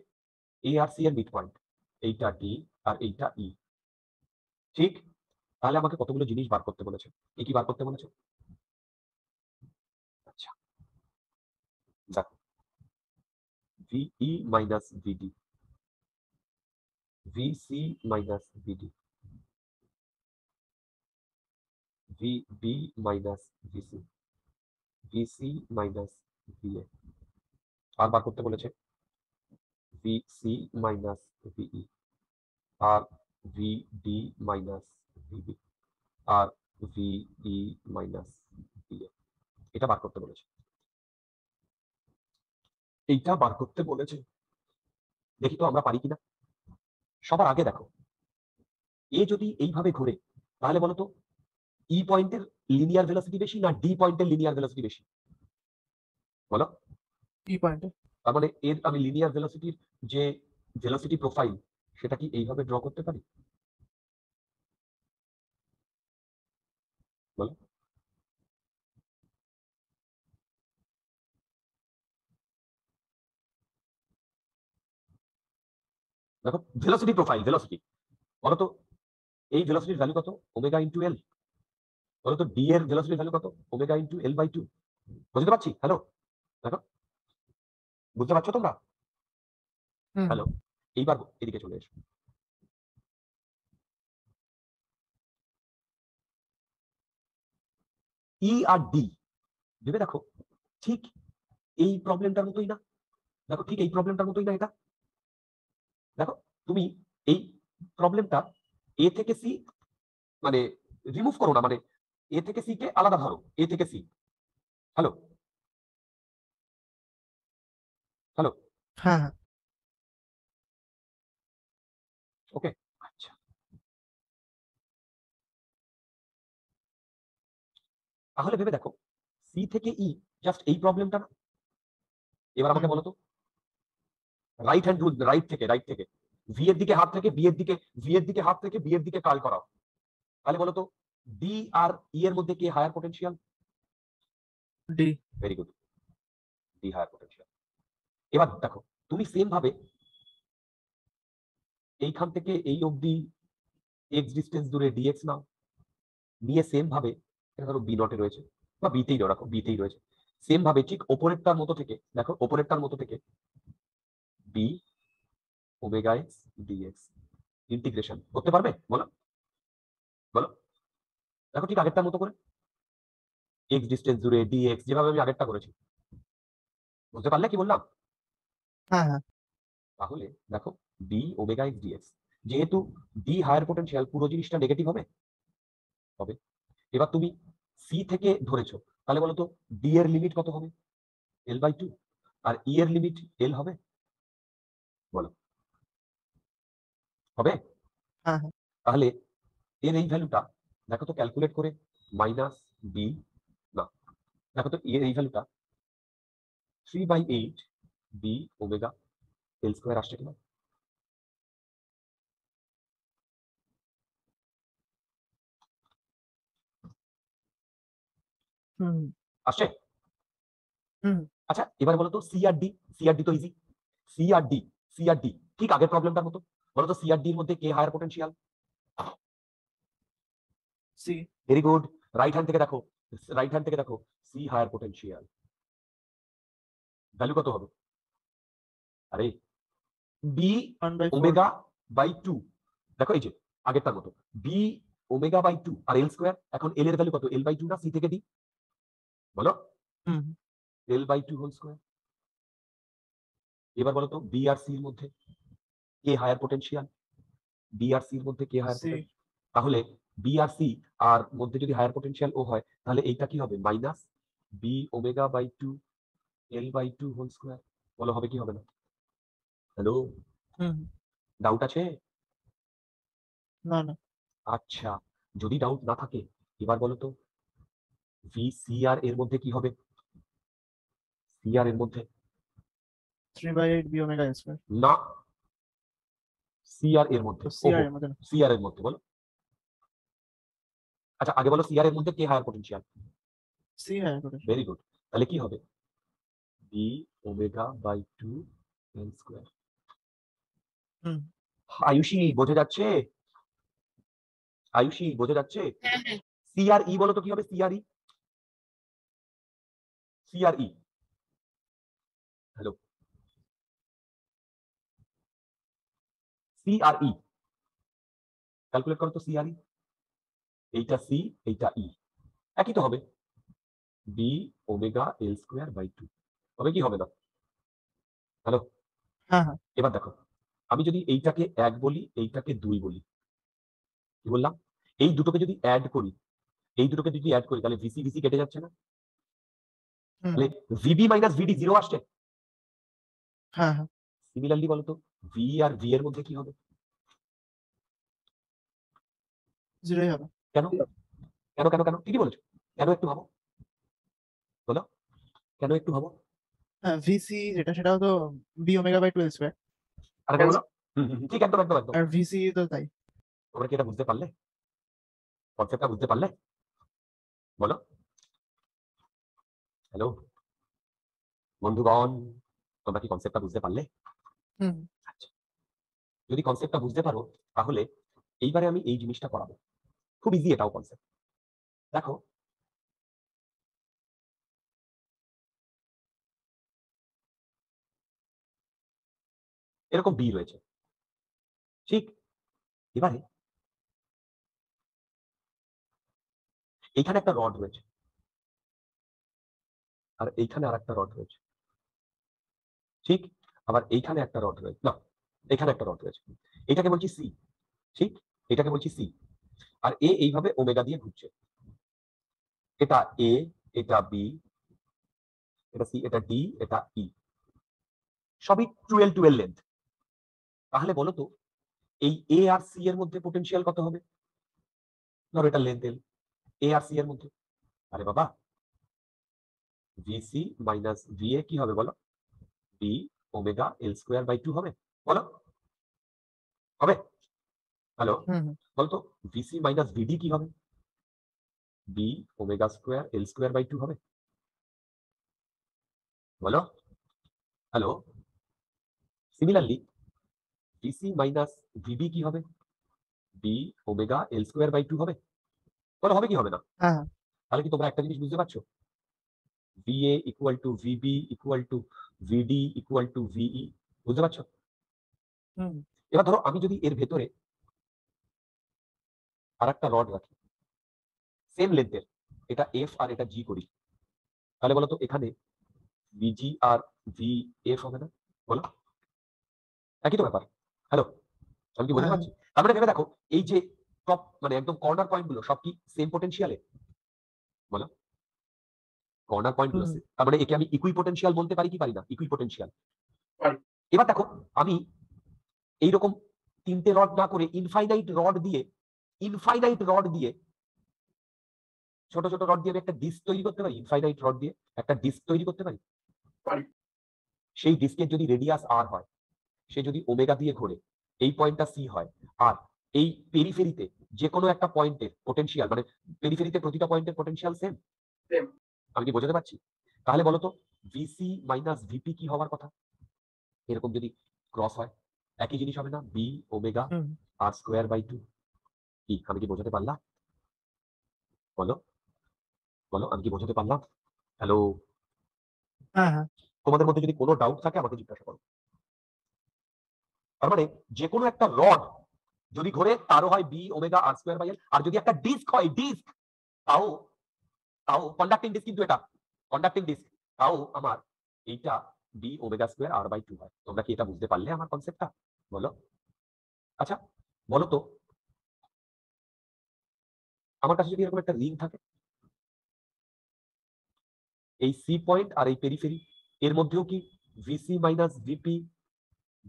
এ আর সি এর মিড পয়েন্ট, এইটা ডি আর এইটা ই, ঠিক? তাহলে আমাকে কতগুলো জিনিস বার করতে বলেছে। কি কি বার করতে বলেছে? আচ্ছা, দেখো, VE minus VD, VC minus VD, VB minus VC, VC minus VA. আর বার করতে বলেছে ভিসি মাইনাস ভিই, আর ভিডি মাইনাস ভিবি, আর ভিই মাইনাস ভিএ। এটা বার করতে বলেছে, এইটা বার করতে বলেছে। দেখি তো আমরা পারি কিনা। সবার আগে দেখো, এ যদি এইভাবে ঘুরে, তাহলে বলো তো ই পয়েন্টের লিনিয়ার ভেলোসিটি বেশি না ডি পয়েন্টের লিনিয়ার ভেলোসিটি বেশি? বলো। ই পয়েন্টে। তার মানে এর আমি লিনিয়ার ভেলোসিটির যে ভেলোসিটি প্রোফাইল, সেটা কি এইভাবে ড্র করতে পারি? বলো। দেখো, ভেলোসিটি প্রোফাইল, ভেলোসিটি বলো তো, এই ভেলোসিটির ভ্যালু কত? Omega into L. বলো তো ডি এর ভেলোসিটির ভ্যালু কত? Omega into L by 2। বুঝতে পারছি? হ্যালো, দেখো, বুঝতে পারছো তোমরা? হুম। হ্যালো, এইবার এদিকে চলে এসো। ই আর ডি ভেবে দেখো, ঠিক এই প্রবলেমটার মতোই না? দেখো, ঠিক এই প্রবলেমটার মতোই না এটা? দেখো, তুমি এই প্রবলেমটা এ থেকে সি, মানে রিমুভ করো না, মানে এ থেকে সি কে আলাদা ধরো, এ থেকে সি। হ্যালো, হ্যালো, হ্যাঁ হ্যাঁ। ওকে, আচ্ছা। তাহলে ভেবে দেখো, সি থেকে ই জাস্ট এই প্রবলেমটা না? এবার আমাকে হুম। বলো তো, রাইট হ্যান্ড রুল, রাইট থেকে ভি এর দিকে হাত থেকে বি এর দিকে, ভি এর দিকে হাত থেকে বি এর দিকে কার্ল করাও। তাহলে বলো তো ডি আর ই এর মধ্যে কে higher potential? D. Very good, D higher potential. এবার দেখো, তুমি সেম ভাবে এইখান থেকে এই অবধি এক্স ডিস্টেন্স দূরে ডিএক্স নাও, নিয়ে সেম ভাবে এটা ধরো বি নটে রয়েছে, বা বিতেই রাখো, বিতেই রয়েছে। সেম ভাবে ঠিক ওপরেরটার মতো থেকে, দেখো ওপরেরটার মতো থেকে B omega X DX integration করতে পারবে? বলো, বলো। দেখো, ঠিক আগেরটার মতো করে এক্স ডিস্টেন্স দূরে ডিএক্স, যেভাবে আমি আগেরটা করেছি। বুঝতে পারলে কি বললাম? হ্যাঁ হ্যাঁ। তাহলে দেখো, ডি ওমেগা এক্স ডিএক্স, যেহেতু ডি হায়ার পোটেনশিয়াল, পুরো জিনিসটা নেগেটিভ হবে। হবে। এবার তুমি সি থেকে ধরেছো, তাহলে বলো তো ডি এর লিমিট কত হবে? এল বাই 2। আর ই এর লিমিট এল হবে? বলো, হবে? হ্যাঁ হ্যাঁ। তাহলে এর এই ভ্যালুটা দেখো তো ক্যালকুলেট করে, মাইনাস বি, না, দেখো তো এর এই ভ্যালুটা 3/8 বি ওমেগা এল স্কোয়ার আসছে কিনা? হুম আসছে? হুম। আচ্ছা, এবার বলো তো সি আর ডি, সি আর ডি তো ইজি, সি আর ডি, সি আর ডি ঠিক আগের প্রবলেমটার মতো। বলো তো সি আর ডি এর মধ্যে কে higher potential? C. Very good, right hand থেকে দেখো, রাইট হ্যান্ড থেকে দেখো, সি হায়ার পোটেনশিয়াল ভ্যালু কত হবে? আরে বি 1/4। Omega by 2। দেখো এই যে আগেরটার মতো, বি ওমেগা বাই 2 আর এল স্কোয়ার। এখন এল এর ভ্যালু কত? এল বাই 2 না সি থেকে ডি? বলো, হুম। L by 2 whole square. এবার বলো তো বি আর সি এর মধ্যে কে হায়ার পোটেনশিয়াল? বি আর সি এর মধ্যে কে হায়ার সি। পোটেনশিয়াল? তাহলে বি আর সি আর মধ্যে যদি হায়ার পোটেনশিয়াল ও হয়, তাহলে এইটা কি হবে? Minus B omega by 2 L by 2 whole square. বলো, হবে কি হবে না? হ্যালো, হুম। ডাউট আছে? না না। আচ্ছা, যদি ডাউট না থাকে, এবার বলো তো ভি সি আর এর মধ্যে কি হবে? সি আর এর মধ্যে 3/8 বি ওমেগা এল স্কয়ার। না, সি আর এর মধ্যে, তো সি আর ওহো, এর মধ্যে না। সি আর এর মধ্যে বলো। আচ্ছা, আগে বলো সি আর এর মধ্যে কে হায়ার পোটেনশিয়াল? সি হ্যাঁ করে। Very good. তাহলে কি হবে? B omega by 2 L square. হুম। আয়ুষী, বোঝা যাচ্ছে? আয়ুষী বোঝা যাচ্ছে? সিআরই বলো তো কি হবে? CRE, CRE, hello, CRE calculate করো তো। সিআরই, এইটা সি, এইটা ই, একই তো হবে, B omega L square by 2 হবে কি হবে না? হ্যালো, হ্যাঁ হ্যাঁ এবার দেখো, আমি যদি এইটাকে 1 বলি, এইটাকে 2 বলি, কি বললাম? এই দুটোকে যদি অ্যাড করি, এই দুটোকে যদি অ্যাড করি, তাহলে ভিসি ভিসি কেটে যাচ্ছে না? হুম, তাহলে ভিবি মাইনাস ভিডি 0 আসছে। হ্যাঁ হ্যাঁ সিমিলারলি বলো তো, ভি আর ভি এর মধ্যে কি হবে? জিরোই হবে। কেন কেন কেন কেন? ঠিকই বলেছো, কেন একটু ভাবো, বলো, কেন একটু ভাবো। হ্যাঁ ভিসি যেটা সেটাও তো বি ওমেগা বাই 2 স্কোয়ার, আরেকবার বলো। ঠিক, একদম একদম একদম। আর ভিসি তো তাই। তোমরা কি এটা বুঝতে পারলে? কনসেপ্টটা বুঝতে পারলে? বলো, হ্যালো বন্ধুগণ, তোমরা কি কনসেপ্টটা বুঝতে পারলে? হুম আচ্ছা, যদি কনসেপ্টটা বুঝতে পারো, তাহলে এইবারে আমি এই জিনিসটা করাবো। খুব ইজি এটাও কনসেপ্ট। দেখো, এরকম বি রয়েছে, ঠিক? এবারে এইখানে একটা রড রয়েছে, আর এইখানে আর একটা রড রয়েছে, ঠিক? আবার এইখানে একটা রড রয়েছে, না, এখানে একটা রড রয়েছে। এটাকে বলছি সি, ঠিক? এটাকে বলছি সি। আর এ এইভাবে ওমেগা দিয়ে ঘুরছে। এটা এ, এটা বি, এটা সি, এটা ডি, এটা ই, সবই 12 লেন্থ। তাহলে বলো তো, এই এ আর সি এর মধ্যে পোটেনশিয়াল কত হবে? ধরো এটা লেন্থ এল, এ আর সি এর মধ্যে। আরে বাবা, ভিসি মাইনাস ভিএ কি হবে বলো? B omega L square by 2 হবে, বলো, হবে? হ্যালো, হুম হুম বলতো, ভিসি মাইনাস ভিডি কি হবে? B omega square L square by 2 হবে, বলো, hello. Similarly VC minus VB কি হবে? B omega L square by 2 হবে, বলো, হবে কি হবে না? হ্যাঁ হ্যাঁ তাহলে কি তোমরা একটা জিনিস বুঝতে পারছো? VA equal to VB equal to VD equal to VE, বুঝতে পারছো? হুম এবার ধরো আমি যদি এর ভেতরে আর একটা রড রাখি, সেম লেন্থের, এটা এফ আর এটা জি করি, তাহলে বলো তো এখানে বিজি আর ভি এফ হবে না, বলো, একই তো ব্যাপার। হ্যালো, আমি কি বলতে হ্যাঁ পারছি? তার মানে ভেবে দেখো, এই যে টপ মানে একদম কর্নার পয়েন্ট গুলো সব কি সেম পোটেনশিয়ালে, বলো? কর্নার পয়েন্ট গুলো হুম same। তার মানে একে আমি ইকুই পোটেনশিয়াল বলতে পারি কি পারি না? ইকুই পোটেনশিয়াল। পারি। এবার দেখো, আমি এইরকম 3টে রড না করে ইনফাইনাইট রড দিয়ে ছোট ছোট রড দিয়ে আমি একটা ডিস্ক তৈরি করতে পারি। ইনফাইনাইট রড দিয়ে একটা ডিস্ক তৈরি করতে পারি। পারি। সেই ডিস্কের যদি রেডিয়াস আর হয়, সে যদি ওমেগা দিয়ে ঘোরে, এই পয়েন্টটা সি হয়, আর এই পেরিফেরিতে যে কোনো একটা পয়েন্টের পোটেনশিয়াল, মানে পেরিফেরিতে প্রতিটা পয়েন্টের পোটেনশিয়াল সেম। সেম। আমি কি বোঝাতে পারছি? তাহলে বলো তো, ভিসি মাইনাস ভিপি কি হওয়ার কথা? এরকম যদি ক্রস হয়, একই জিনিস হবে না? B omega hmm R square by 2। কি আমি কি বোঝাতে পারলাম? বলো, বলো, আমি কি বোঝাতে পারলাম? হ্যালো, হ্যাঁ হ্যাঁ তোমাদের মধ্যে যদি কোনো ডাউট থাকে আমাকে জিজ্ঞাসা করো। তার মানে যে কোনো একটা রড যদি ঘোরে, তারও হয় B omega R square by L. আর যদি একটা ডিস্ক হয়, ডিস্ক, তাও তাও কন্ডাক্টিং ডিস্ক, কিন্তু এটা কন্ডাক্টিং ডিস্ক, তাও আমার এইটা B omega square R by 2 হয়। তোমরা কি এটা বুঝতে পারলে আমার কনসেপ্টটা? বলো। আচ্ছা, বলো তো, আমার কাছে যদি এরকম একটা রিং থাকে, এই সি পয়েন্ট আর এই পেরিফেরি এর মধ্যেও কি VC minus VP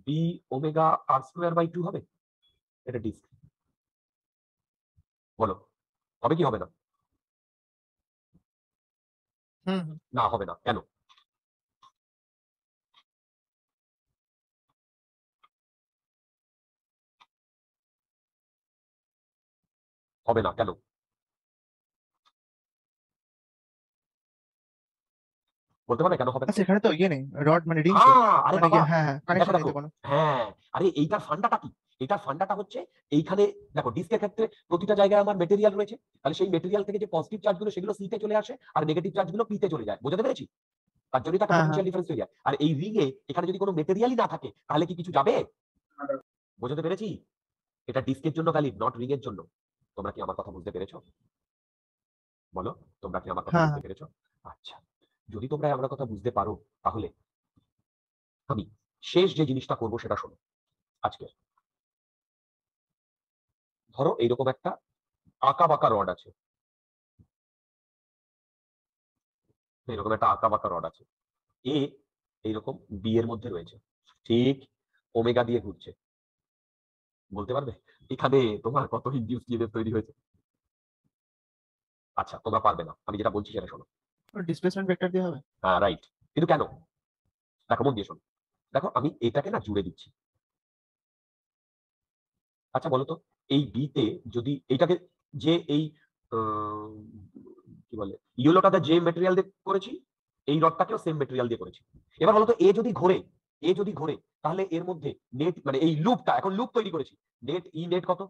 B omega R square by 2 হবে? এটা ডিস্ক, বলো, হবে কি হবে না? হুম হুম না, হবে না, কেন? হবে না কেন? বলতে পারবে কেন হবে না? আচ্ছা এখানে তো ইয়ে নেই, রড মানে রিং তো, আরে মানে বাবা, হ্যাঁ হ্যাঁ দেখো কানেকশন নেই দেখো, তো কোনো। হ্যাঁ, আরে এইটার ফান্ডাটা কি? এটার ফান্ডাটা হচ্ছে এইখানে দেখো ডিস্কের ক্ষেত্রে প্রতিটা জায়গায় আমার মেটেরিয়াল রয়েছে, তাহলে সেই মেটেরিয়াল থেকে যে পজিটিভ চার্জগুলো সেগুলো সি তে চলে আসে আর নেগেটিভ চার্জগুলো পি তে চলে যায়, বুঝতে পেরেছি? তার জন্য একটা হ্যাঁ, পটেনশিয়াল ডিফারেন্স তৈরি হয়। আর এই রিং এ এখানে যদি কোনো মেটেরিয়ালই না থাকে তাহলে কি কিছু যাবে? বুঝতে পেরেছি? এটা ডিস্কের জন্য ভ্যালিড, নট রিং এর জন্য। তোমরা কি আমার কথা বুঝতে পেরেছো? বলো, তোমরা কি আমার কথা হ্যাঁ, বুঝতে পেরেছো? আচ্ছা, যদি তোমরা আমার কথা বুঝতে পারো তাহলে আমি শেষ যে জিনিসটা করবো সেটা শোনো। আজকে ধরো এইরকম একটা আঁকা বাঁকা রড আছে, এরকম একটা আঁকা বাঁকা রড আছে, এ এইরকম বি এর মধ্যে রয়েছে, ঠিক ওমেগা দিয়ে ঘুরছে। বলতে পারবে এখানে তোমার কত ইনডিউস ইএমএফ তৈরি হয়েছে? আচ্ছা, তোমরা পারবে না, আমি যেটা বলছি সেটা শোনো। ডিসপ্লেসমেন্ট ভেক্টর দিয়ে হবে। হ্যাঁ রাইট, কিন্তু কেন? দেখো মন দিয়ে শোনো। দেখো আমি এটাকে না জুড়ে দিচ্ছি। আচ্ছা বলো তো, এই বি তে যদি এইটাকে যে এই কি বলে ইয়েলোটাতে যে মেটেরিয়াল দিয়ে করেছি, এই রডটাকেও সেম মেটেরিয়াল দিয়ে করেছি। এবার বলো তো এ যদি ঘোরে তাহলে এর মধ্যে নেট মানে এই লুপটা, এখন লুপ তৈরি করেছি, নেট ই নেট কত?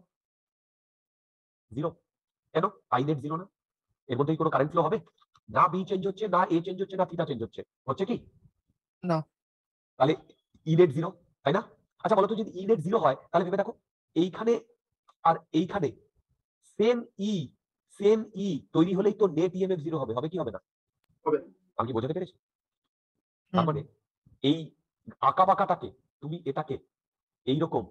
0। কেন? আই নেট 0 না? এর মধ্যে কি কোনো কারেন্ট ফ্লো হবে? না বি চেঞ্জ হচ্ছে, না এ চেঞ্জ হচ্ছে, না থিটা চেঞ্জ হচ্ছে কি? না। তাহলে ই নেট 0, তাই না? আচ্ছা বলো তো যদি ই নেট 0 হয় তাহলে ভেবে দেখো এইখানে আর এইখানে সেম ই তৈরি হলেই তো নেট ইএমএফ 0 হবে কি হবে না? হবে। আমি কি বোঝাতে পেরেছি? তার মানে এই আঁকা বাঁকাটাকে তুমি এটাকে এইরকম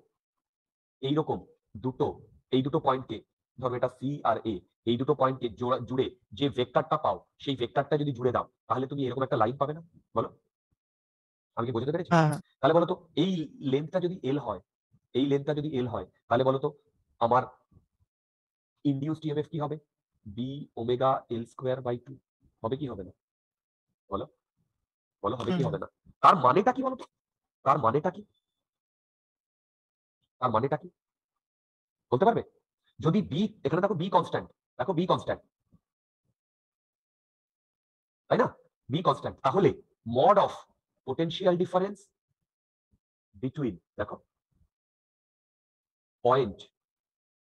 এই দুটো পয়েন্টকে, ধরো এটা সি আর এ, এই দুটো পয়েন্টকে জুড়ে যে ভেক্টরটা পাও সেই ভেক্টরটা যদি জুড়ে দাও তাহলে তুমি এরকম একটা লাইন পাবে না? বলো, আমি কি বোঝাতে পেরেছি? হ্যাঁ, তাহলে বলো তো এই লেন্থটা যদি এল হয়, তাহলে বলো তো আমার ইনডিউসড ইএমএফ কি হবে? B omega L square by 2 হবে কি হবে না? বলো বলো, হবে কি হবে না? তার মানেটা কি বলো তো? তার মানেটা কি? বলতে পারবে? যদি বি, এখানে দেখো বি কনস্ট্যান্ট, তাই না? বি কনস্ট্যান্ট, তাহলে mod of potential difference between দেখো point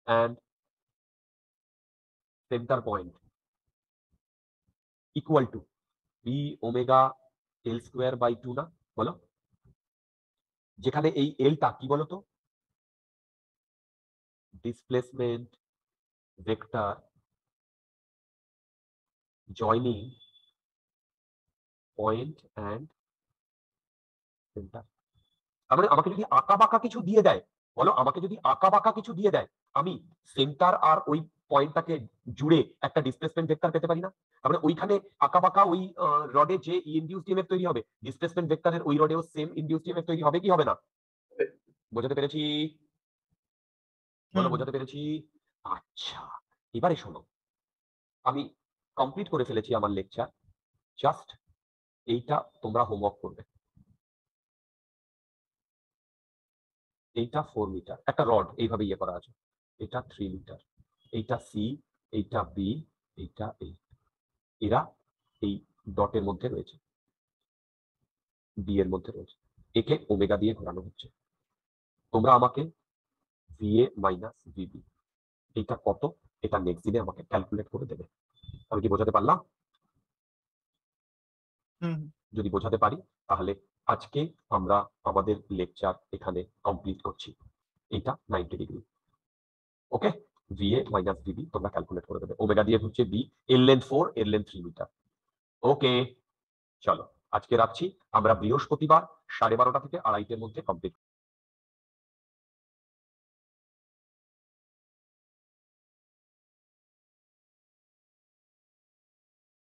and centre point equal to B omega L square by 2 না? বলো, যেখানে এই এলটা কি বলতো? Displacement vector joining point and centre. তার মানে আমাকে যদি আঁকা বাঁকা কিছু দিয়ে দেয়, বলো আমাকে যদি আঁকা বাঁকা কিছু দিয়ে দেয়, আমি সেন্টার আর ওই পয়েন্টটাকে জুড়ে একটা ডিসপ্লেসমেন্ট ভেক্টর পেতে পারি না? তার মানে ওইখানে আঁকা বাঁকা ওই রডে যে ইনডিউসড ইএমএফ তৈরি হবে, ডিসপ্লেসমেন্ট ভেক্টরের ওই রডেও সেম ইনডিউসড ইএমএফ তৈরি হবে কি হবে না? বোঝাতে পেরেছি? বলো বোঝাতে পেরেছি? আচ্ছা, এবারে শোনো, আমি কমপ্লিট করে ফেলেছি আমার লেকচার, জাস্ট এইটা তোমরা হোমওয়ার্ক করবে। এইটা 4 মিটার একটা রড এইভাবে ইয়ে করা আছে, এটা 3 মিটার, এইটা সি, এইটা বি, এইটা এ, এরা এই ডটের মধ্যে রয়েছে, বি এর মধ্যে রয়েছে, একে ওমেগা দিয়ে ঘোরানো হচ্ছে। তোমরা আমাকে ভিএ মাইনাস ভিবি এইটা কত, এটা নেক্সট দিনে আমাকে ক্যালকুলেট করে দেবে। আমি কি বোঝাতে পারলাম? যদি বোঝাতে পারি তাহলে আজকে আমরা আমাদের লেকচার এখানে কমপ্লিট করছি। এটা 90 ডিগ্রি। ওকে, ভিএ মাইনাস ভিবি তোমরা ক্যালকুলেট করে দেবে। ওমেগা দিয়ে হচ্ছে বি, এর লেন্থ 4, এর লেন্থ 3 মিটার। ওকে, চলো আজকে রাখছি। আমরা বৃহস্পতিবার 12:30 থেকে 2:30 মধ্যে কমপ্লিট